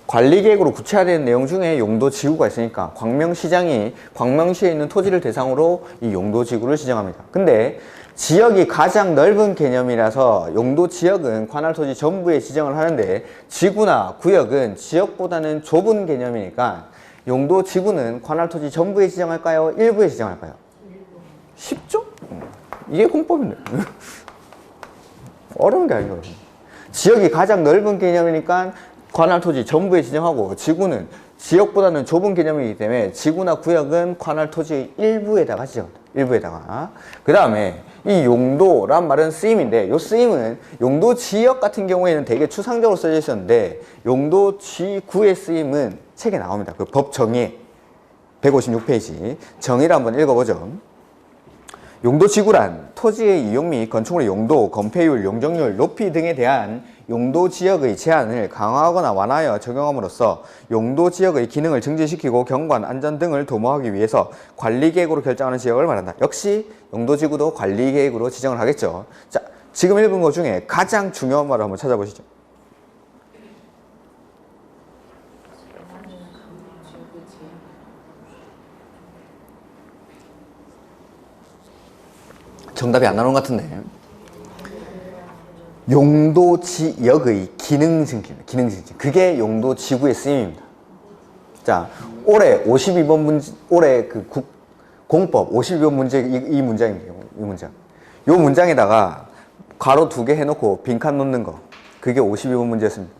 관리계획으로 구체화된 내용 중에 용도지구가 있으니까 광명시장이 광명시에 있는 토지를 대상으로 이 용도지구를 지정합니다. 근데 지역이 가장 넓은 개념이라서 용도지역은 관할토지 전부에 지정을 하는데 지구나 구역은 지역보다는 좁은 개념이니까 용도지구는 관할토지 전부에 지정할까요? 일부에 지정할까요? 쉽죠? 이게 공법인데. 어려운 게 아니거든요. 지역이 가장 넓은 개념이니까 관할토지 전부에 지정하고 지구는 지역보다는 좁은 개념이기 때문에 지구나 구역은 관할토지 일부에다가 지정합니다. 일부에다가. 그 다음에 이 용도란 말은 쓰임인데 이 쓰임은 용도 지역 같은 경우에는 되게 추상적으로 써져 있었는데 용도 지구의 쓰임은 책에 나옵니다. 그 법 정의 156페이지 정의를 한번 읽어보죠. 용도지구란 토지의 이용 및 건축물의 용도, 건폐율, 용적률, 높이 등에 대한 용도지역의 제한을 강화하거나 완화하여 적용함으로써 용도지역의 기능을 증진시키고 경관, 안전 등을 도모하기 위해서 관리계획으로 결정하는 지역을 말한다. 역시 용도지구도 관리계획으로 지정을 하겠죠. 자, 지금 읽은 것 중에 가장 중요한 말을 한번 찾아보시죠. 정답이 안 나오는 것 같은데. 용도지역의 기능 증진입니다. 기능 증진. 그게 용도지구의 쓰임입니다. 자, 올해 52번 문제, 올해 그 공법 52번 문제 이 문장이에요. 이 문장. 요 문장에다가 괄호 2개 해놓고 빈칸 놓는 거. 그게 52번 문제였습니다.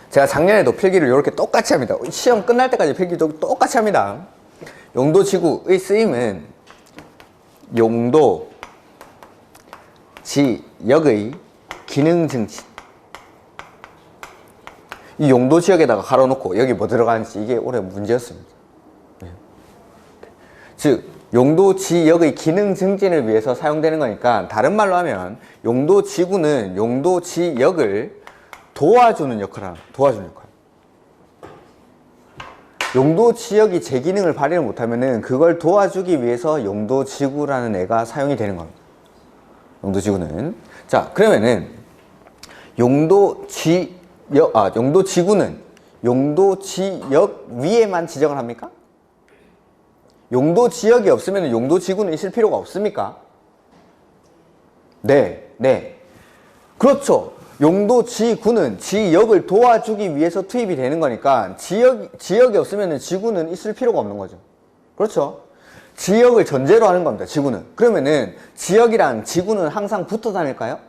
제가 작년에도 필기를 이렇게 똑같이 합니다. 시험 끝날 때까지 필기도 똑같이 합니다. 용도지구의 쓰임은 용도 지역의 기능 증진. 이 용도 지역에다가 갈아놓고 여기 뭐 들어가는지 이게 올해 문제였습니다. 네. 즉 용도 지역의 기능 증진을 위해서 사용되는 거니까 다른 말로 하면 용도 지구는 용도 지역을 도와주는 역할을 합니다. 도와주는 역할. 용도 지역이 제 기능을 발휘를 못하면은 그걸 도와주기 위해서 용도 지구라는 애가 사용이 되는 겁니다. 용도 지구는. 자, 그러면은 용도 지구는 용도 지역 위에만 지정을 합니까? 용도 지역이 없으면 용도 지구는 있을 필요가 없습니까? 네, 네. 그렇죠. 용도 지구는 지역을 도와주기 위해서 투입이 되는 거니까 지역이 없으면 지구는 있을 필요가 없는 거죠. 그렇죠. 지역을 전제로 하는 겁니다. 지구는. 그러면은 지역이랑 지구는 항상 붙어 다닐까요?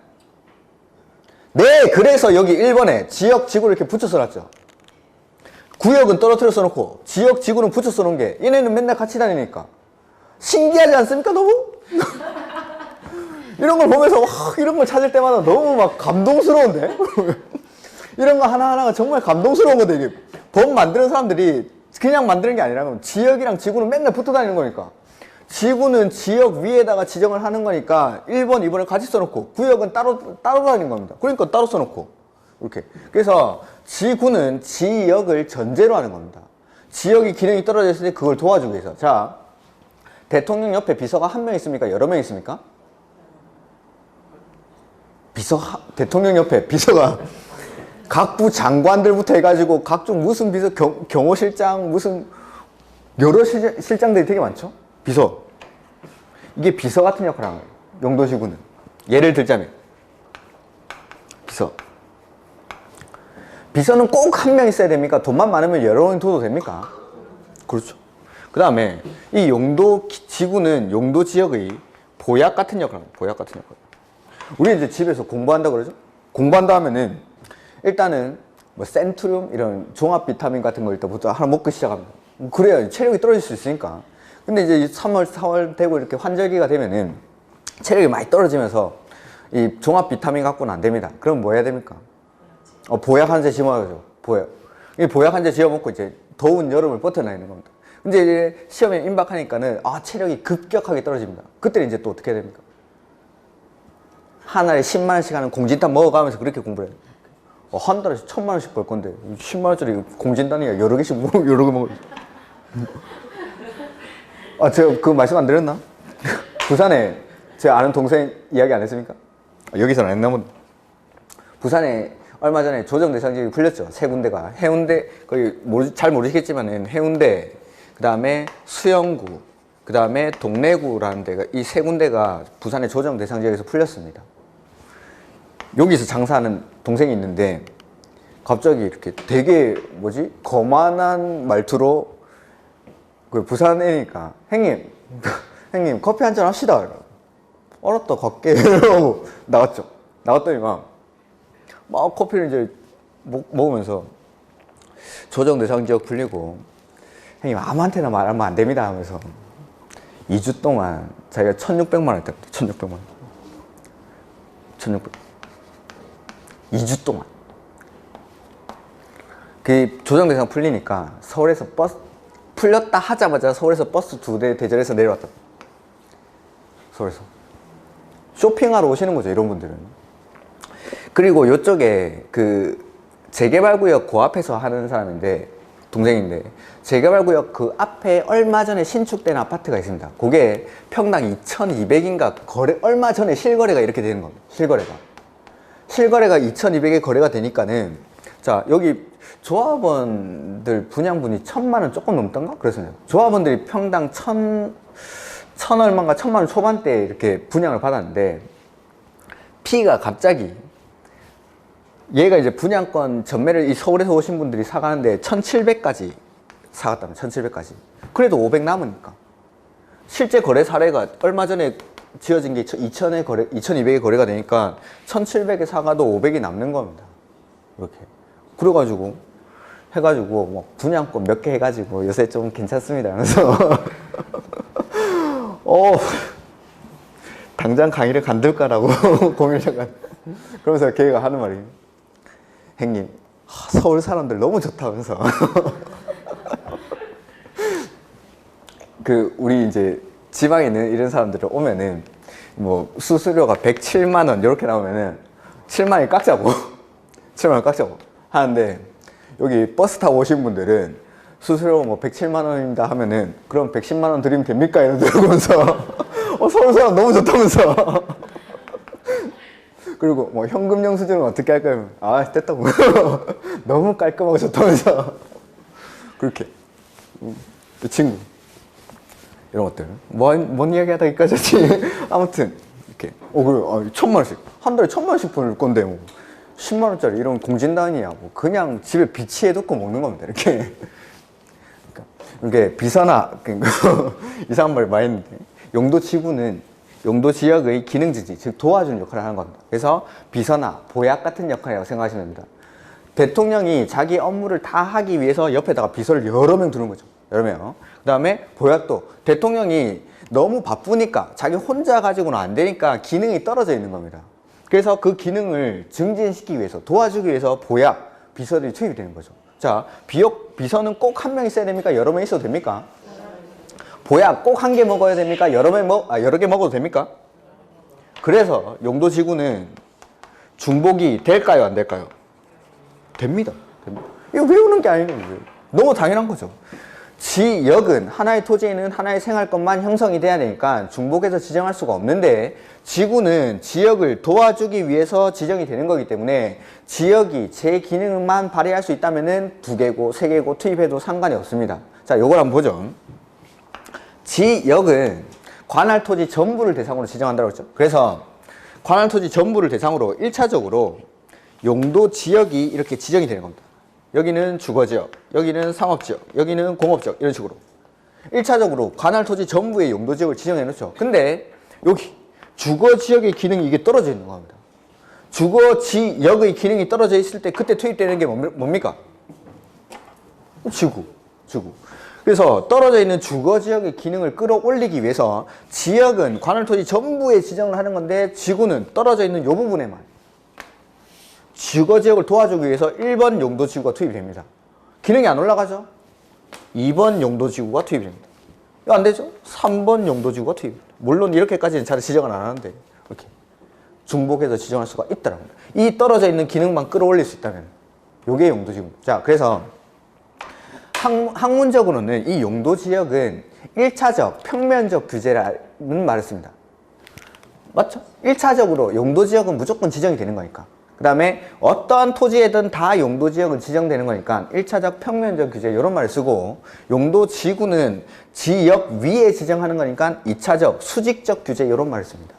네, 그래서 여기 1번에 지역, 지구를 이렇게 붙여 써놨죠. 구역은 떨어뜨려 써놓고 지역, 지구는 붙여 써놓은 게 얘네는 맨날 같이 다니니까 신기하지 않습니까? 너무? 이런 걸 보면서 이런 걸 찾을 때마다 너무 막 감동스러운데? 이런 거 하나하나가 정말 감동스러운 건데 이게 법 만드는 사람들이 그냥 만드는 게 아니라 지역이랑 지구는 맨날 붙어 다니는 거니까 지구는 지역 위에다가 지정을 하는 거니까 1번, 2번을 같이 써놓고 구역은 따로 다니는 겁니다. 그러니까 따로 써놓고 이렇게. 그래서 지구는 지역을 전제로 하는 겁니다. 지역이 기능이 떨어져 있을 때 그걸 도와주기 위해서. 자, 대통령 옆에 비서가 한 명 있습니까? 여러 명 있습니까? 대통령 옆에 비서가 각부 장관들부터 해가지고 각종 무슨 비서, 경호실장, 무슨 여러 실장들이 되게 많죠? 비서. 이게 비서 같은 역할을 하는 거예요. 용도지구는. 예를 들자면 비서는 꼭 한 명 있어야 됩니까? 돈만 많으면 여러 명 둬도 됩니까? 그렇죠. 그 다음에 이 용도지구는 용도지역의 보약 같은 역할을 합니다. 보약 같은 역할. 우리 이제 집에서 공부한다 그러죠? 공부한다 하면은 일단은 뭐 센트륨 이런 종합 비타민 같은 거 일단부터 하나 먹고 시작합니다. 그래야 체력이 떨어질 수 있으니까. 근데 이제 3월, 4월 되고 이렇게 환절기가 되면은 체력이 많이 떨어지면서 이 종합 비타민 갖고는 안 됩니다. 그럼 뭐 해야 됩니까? 보약 한 재 심어야죠. 보약. 이 보약 한 재 지어 먹고 이제 더운 여름을 버텨내야 되는 겁니다. 근데 이제 시험에 임박하니까는 체력이 급격하게 떨어집니다. 그때 이제 또 어떻게 해야 됩니까? 한 달에 10만 원씩 하는 공진단 먹어가면서 그렇게 공부를 해요. 한 달에 1000만 원씩 벌 건데 10만 원짜리 공진단이야 여러 개씩 여러 개 먹어. 제가 그 말씀 안 드렸나? 부산에 제 아는 동생 이야기 안 했습니까? 여기서는 안 했나 보네. 부산에 얼마 전에 조정대상직이 풀렸죠. 세 군데가. 해운대, 거기 잘 모르시겠지만 해운대, 그 다음에 수영구, 그 다음에 동래구라는 데가, 이 세 군데가 부산의 조정대상지역에서 풀렸습니다. 여기서 장사하는 동생이 있는데 갑자기 이렇게 되게 거만한 말투로 그 부산 애니까 형님 커피 한잔 합시다. 알았다 갈게 이러고 나갔죠. 나갔더니 막 커피를 이제 먹으면서 조정대상지역 풀리고 형님 아무한테나 말하면 안 됩니다 하면서 2주 동안 자기가 1600만 원 했답니다. 1600만 원. 1600. 2주 동안. 그 조정대상 풀리니까 서울에서 풀렸다 하자마자 서울에서 버스 2대 대절해서 내려왔다. 서울에서. 쇼핑하러 오시는 거죠, 이런 분들은. 그리고 이쪽에 그 재개발구역 그 앞에서 하는 사람인데, 동생인데, 재개발구역 그 앞에 얼마 전에 신축된 아파트가 있습니다. 그게 평당 2200인가 얼마 전에 실거래가 이렇게 되는 겁니다. 실거래가 2200에 거래가 되니까는, 자, 여기 조합원들 분양분이 1000만 원 조금 넘던가? 그랬습니다. 조합원들이 평당 1000 얼마인가 1000만 원 초반대에 이렇게 분양을 받았는데, P가 갑자기 얘가 이제 분양권 전매를 이 서울에서 오신 분들이 사가는데 1700까지 사갔다면 1700까지. 그래도 500 남으니까. 실제 거래 사례가 얼마 전에 지어진 게 2200에 거래가 되니까 1700에 사가도 500이 남는 겁니다. 이렇게. 그래가지고 해가지고 뭐 분양권 몇 개 해가지고 요새 좀 괜찮습니다. 그래서 당장 강의를 간들까라고 고민을 잠깐. 그러면서 걔가 하는 말이 형님 서울 사람들 너무 좋다면서 그 우리 이제 지방에 있는 이런 사람들 오면은 뭐 수수료가 107만 원 이렇게 나오면은 7만 원이 깎자고 7만 원 깎자고 하는데 여기 버스 타고 오신 분들은 수수료가 뭐 107만 원입니다 하면은 그럼 110만 원 드리면 됩니까? 이러면서 서울 사람 너무 좋다면서 그리고 뭐 현금 영수증은 어떻게 할까요? 아 됐다고 너무 깔끔하고 좋다면서 그렇게 이 친구 이런 것들 뭔 이야기 하다 여기까지 했지 아무튼 이렇게 그래 1,000만 원씩 한 달에 1,000만 원씩 벌 건데 뭐 10만 원짜리 이런 공진단위야 뭐 그냥 집에 비치해놓고 먹는 겁니다 이렇게 이게 비서나 이상한 말 많이 했는데 용도 지구는 용도 지역의 기능지지 즉 도와주는 역할을 하는 겁니다. 그래서 비서나 보약 같은 역할이라고 생각하시면 됩니다. 대통령이 자기 업무를 다 하기 위해서 옆에다가 비서를 여러 명 두는 거죠. 여러 명. 그 다음에 보약도 대통령이 너무 바쁘니까 자기 혼자 가지고는 안 되니까 기능이 떨어져 있는 겁니다. 그래서 그 기능을 증진시키기 위해서 도와주기 위해서 보약, 비서들이 투입이 되는 거죠. 자, 비서는 꼭 한 명 있어야 됩니까? 여러 명 있어도 됩니까? 보약 꼭 한 개 먹어야 됩니까? 여러 개 먹어도 됩니까? 그래서 용도지구는 중복이 될까요? 안 될까요? 됩니다. 이거 외우는 게 아니에요. 너무 당연한 거죠. 지역은 하나의 토지에는 하나의 생활권만 형성이 돼야 되니까 중복해서 지정할 수가 없는데 지구는 지역을 도와주기 위해서 지정이 되는 거기 때문에 지역이 제 기능만 발휘할 수 있다면 2개고 3개고 투입해도 상관이 없습니다. 자, 요걸 한번 보죠. 지역은 관할 토지 전부를 대상으로 지정한다고 했죠. 그래서 관할 토지 전부를 대상으로 1차적으로 용도 지역이 이렇게 지정이 되는 겁니다. 여기는 주거지역, 여기는 상업지역, 여기는 공업지역 이런 식으로 1차적으로 관할 토지 전부의 용도 지역을 지정해 놓죠. 근데 여기 주거지역의 기능이 이게 떨어져 있는 겁니다. 주거지역의 기능이 떨어져 있을 때 그때 투입되는 게 뭡니까? 지구. 그래서 떨어져 있는 주거지역의 기능을 끌어올리기 위해서 지역은 관할 토지 전부에 지정을 하는 건데 지구는 떨어져 있는 이 부분에만 주거지역을 도와주기 위해서 1번 용도지구가 투입이 됩니다. 기능이 안 올라가죠? 2번 용도지구가 투입이 됩니다. 이거 안 되죠? 3번 용도지구가 투입이 됩니다. 물론 이렇게까지는 잘 지정을 안 하는데 이렇게 중복해서 지정할 수가 있다는 겁니다. 이 떨어져 있는 기능만 끌어올릴 수 있다면 이게 용도지구입니다. 자, 그래서 학문적으로는 이 용도지역은 1차적 평면적 규제라는 말을 씁니다. 맞죠? 1차적으로 용도지역은 무조건 지정이 되는 거니까. 그 다음에 어떠한 토지에든 다 용도지역은 지정되는 거니까 1차적 평면적 규제 이런 말을 쓰고 용도지구는 지역 위에 지정하는 거니까 2차적 수직적 규제 이런 말을 씁니다.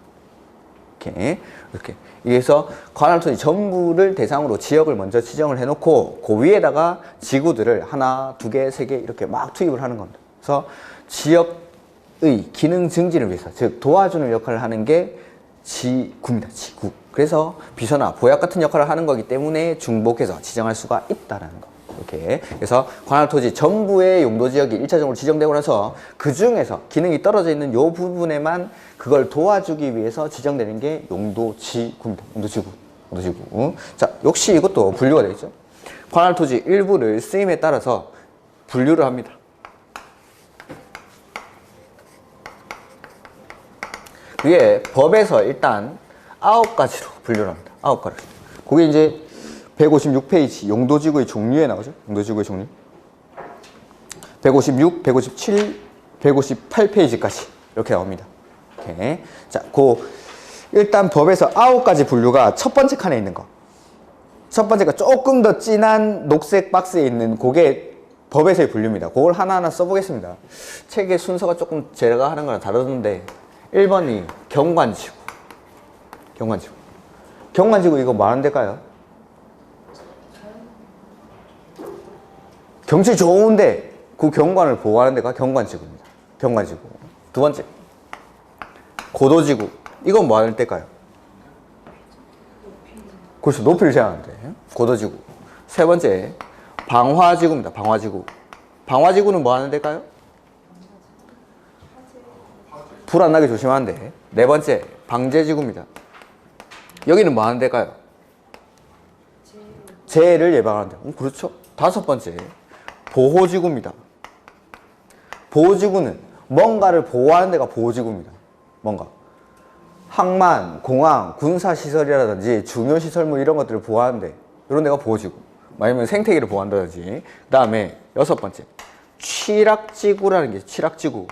이렇게 그래서 관할 토지 전부를 대상으로 지역을 먼저 지정을 해놓고 그 위에다가 지구들을 하나, 2개, 3개 이렇게 막 투입을 하는 겁니다. 그래서 지역의 기능 증진을 위해서 즉 도와주는 역할을 하는 게 지구입니다. 지구. 그래서 비서나 보약 같은 역할을 하는 거기 때문에 중복해서 지정할 수가 있다는 거. 이렇게. 그래서 관할 토지 전부의 용도 지역이 1차적으로 지정되고 나서 그 중에서 기능이 떨어져 있는 요 부분에만 그걸 도와주기 위해서 지정되는 게 용도지구입니다. 용도지구. 자, 역시 이것도 분류가 되겠죠. 관할 토지 일부를 쓰임에 따라서 분류를 합니다. 그게 법에서 일단 9가지로 분류를 합니다. 9가지. 그게 이제 156페이지 용도지구의 종류에 나오죠. 용도지구의 종류. 156, 157, 158페이지까지 이렇게 나옵니다. 이렇게. 자, 일단 법에서 9가지 분류가 첫 번째 칸에 있는 거. 첫 번째가 조금 더 진한 녹색 박스에 있는 그게 법에서의 분류입니다. 그걸 하나하나 써보겠습니다. 책의 순서가 조금 제가 하는 거랑 다르던데 1번이 경관지구. 경관지구 이거 뭐 하는 데일까요? 경치 좋은데 그 경관을 보호하는 데가 경관지구입니다. 경관지구. 두 번째 고도지구. 이건 뭐 하는 데일까요? 그렇죠. 높이를 제한하는데 고도지구. 세 번째 방화지구입니다. 방화지구는 뭐 하는 데일까요? 불 안 나게 조심하는데. 네 번째 방제지구입니다. 여기는 뭐 하는 데가요? 재해를 예방하는 데. 그렇죠. 다섯 번째, 보호지구입니다. 보호지구는 뭔가를 보호하는 데가 보호지구입니다. 뭔가. 항만, 공항, 군사시설이라든지 중요시설물 이런 것들을 보호하는데 이런 데가 보호지구. 아니면 생태계를 보호한다든지. 그 다음에 여섯 번째, 취락지구라는 게 취락지구.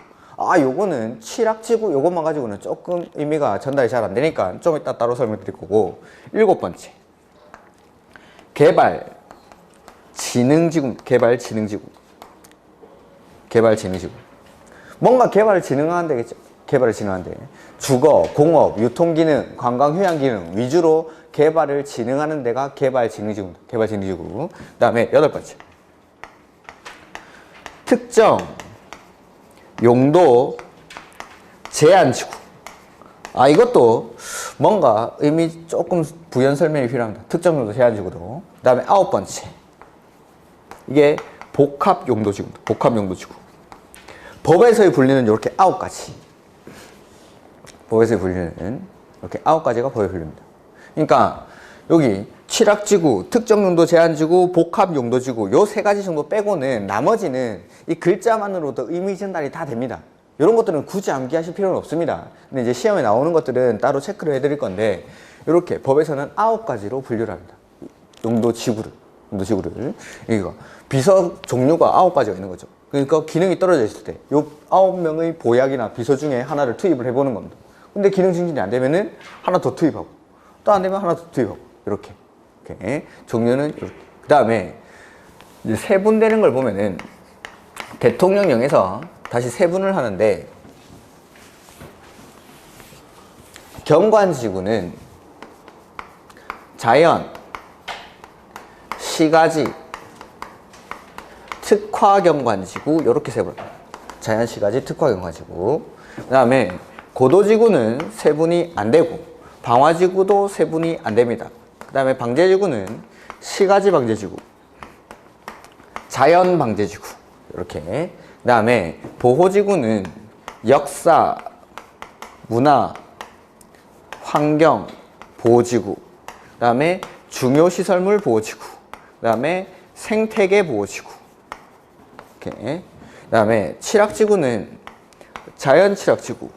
요거는 취락지구 요것만 가지고는 조금 의미가 전달이 잘 안 되니까 좀 이따 따로 설명드릴 거고. 일곱 번째, 개발지능지구. 개발지능지구. 뭔가 개발을 진흥하는 데겠죠. 개발을 진흥하는 데. 주거, 공업, 유통기능, 관광휴양기능 위주로 개발을 진흥하는 데가 개발지능지구입니다. 개발지능지구. 그 다음에 여덟 번째, 특정 용도 제한지구. 이것도 뭔가 의미 조금 부연 설명이 필요합니다. 특정 용도 제한지구도. 그 다음에 아홉 번째, 이게 복합용도지구입니다. 복합용도지구. 법에서 불리는 이렇게 아홉 가지. 법에서 불리는 이렇게 아홉 가지가 법에 불립니다. 그러니까 여기 취락지구, 특정용도 제한지구, 복합용도지구 요 세 가지 정도 빼고는 나머지는 이 글자만으로도 의미 전달이 다 됩니다. 이런 것들은 굳이 암기하실 필요는 없습니다. 근데 이제 시험에 나오는 것들은 따로 체크를 해드릴 건데 이렇게 법에서는 아홉 가지로 분류를 합니다. 용도지구를. 이거 비서 종류가 아홉 가지가 있는 거죠. 그러니까 기능이 떨어져 있을 때 요 아홉 명의 보약이나 비서 중에 하나를 투입을 해보는 겁니다. 근데 기능 증진이 안 되면은 하나 더 투입하고 또 안 되면 하나 더 투입하고 이렇게 종류는 이렇게. 그 다음에 이제 세분되는 걸 보면은 대통령령에서 다시 세분을 하는데 경관지구는 자연, 시가지, 특화경관지구 이렇게 세분합니다. 자연, 시가지, 특화경관지구. 그 다음에 고도지구는 세분이 안 되고 방화지구도 세분이 안 됩니다. 그 다음에 방제지구는 시가지 방제지구, 자연 방제지구 이렇게. 그 다음에 보호지구는 역사, 문화, 환경 보호지구. 그 다음에 중요시설물 보호지구. 그 다음에 생태계 보호지구. 이렇게. 그 다음에 취락지구는 자연 취락지구,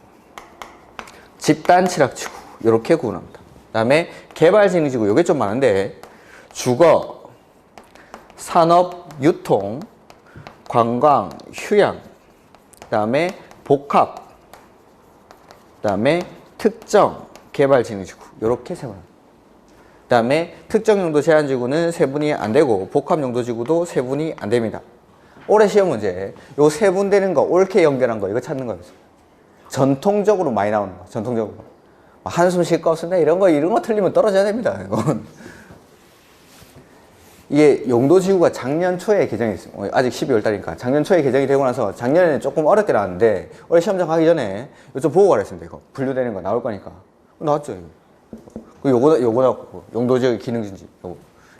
집단 취락지구 이렇게 구분합니다. 그 다음에 개발지능지구 이게 좀 많은데 주거, 산업, 유통, 관광, 휴양, 그 다음에 복합, 그 다음에 특정 개발지능지구 이렇게 세분합니다. 그 다음에 특정용도 제한지구는 세분이 안 되고 복합용도지구도 세분이 안 됩니다. 올해 시험 문제 요 세분되는 거 옳게 연결한 거 이거 찾는 거였어요. 전통적으로 많이 나오는 거. 전통적으로 한숨 쉴 거 없습니다. 이런 거 틀리면 떨어져야 됩니다. 이건. 이게 용도지구가 작년 초에 개정이 있어요. 아직 12월 달이니까 작년 초에 개정이 되고 나서 작년에는 조금 어렵게 나왔는데 올해 시험장 가기 전에 이거 좀 보고 가랬습니다. 이거 분류되는 거 나올 거니까. 나왔죠. 요거 나왔고 용도지구 기능진지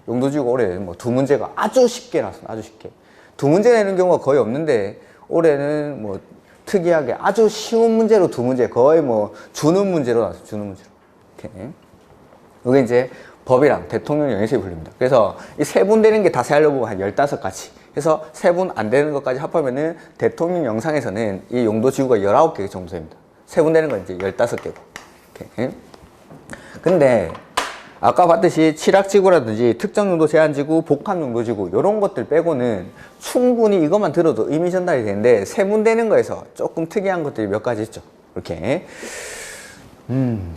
용도지구가 올해 뭐 두 문제가 아주 쉽게 나왔습니다. 아주 쉽게. 두 문제 내는 경우가 거의 없는데 올해는 뭐 특이하게 아주 쉬운 문제로 두 문제, 거의 뭐 주는 문제로 나왔어요. 주는 문제로. 이렇게. 이게 이제 법이랑 대통령령에서 불립니다. 그래서 이 세분되는 게 다 세하려고 한 15가지. 그래서 세분 안 되는 것까지 합하면은 대통령 영상에서는 이 용도지구가 19개 정도 됩니다. 세분되는 건 이제 15개고. 이렇게. 근데 아까 봤듯이 취락지구라든지 특정용도 제한지구, 복합용도지구 이런 것들 빼고는 충분히 이것만 들어도 의미 전달이 되는데 세분되는 거에서 조금 특이한 것들이 몇 가지 있죠. 이렇게.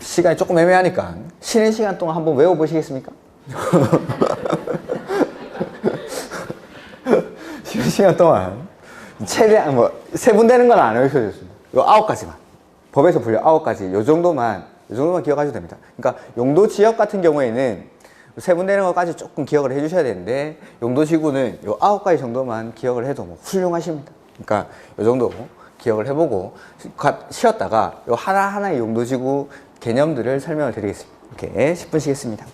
시간이 조금 애매하니까 쉬는 시간 동안 한번 외워보시겠습니까? 쉬는 시간 동안 최대한 뭐 세분되는 건 안 외우셔줬습니다. 요 9가지만 법에서 불려 9가지 요 정도만 기억하셔도 됩니다. 그러니까 용도 지역 같은 경우에는 세분되는 것까지 조금 기억을 해주셔야 되는데 용도지구는 요 9가지 정도만 기억을 해도 뭐 훌륭하십니다. 그러니까 요 정도 기억을 해보고 쉬었다가 요 하나하나의 용도지구 개념들을 설명을 드리겠습니다. 이렇게 10분 쉬겠습니다.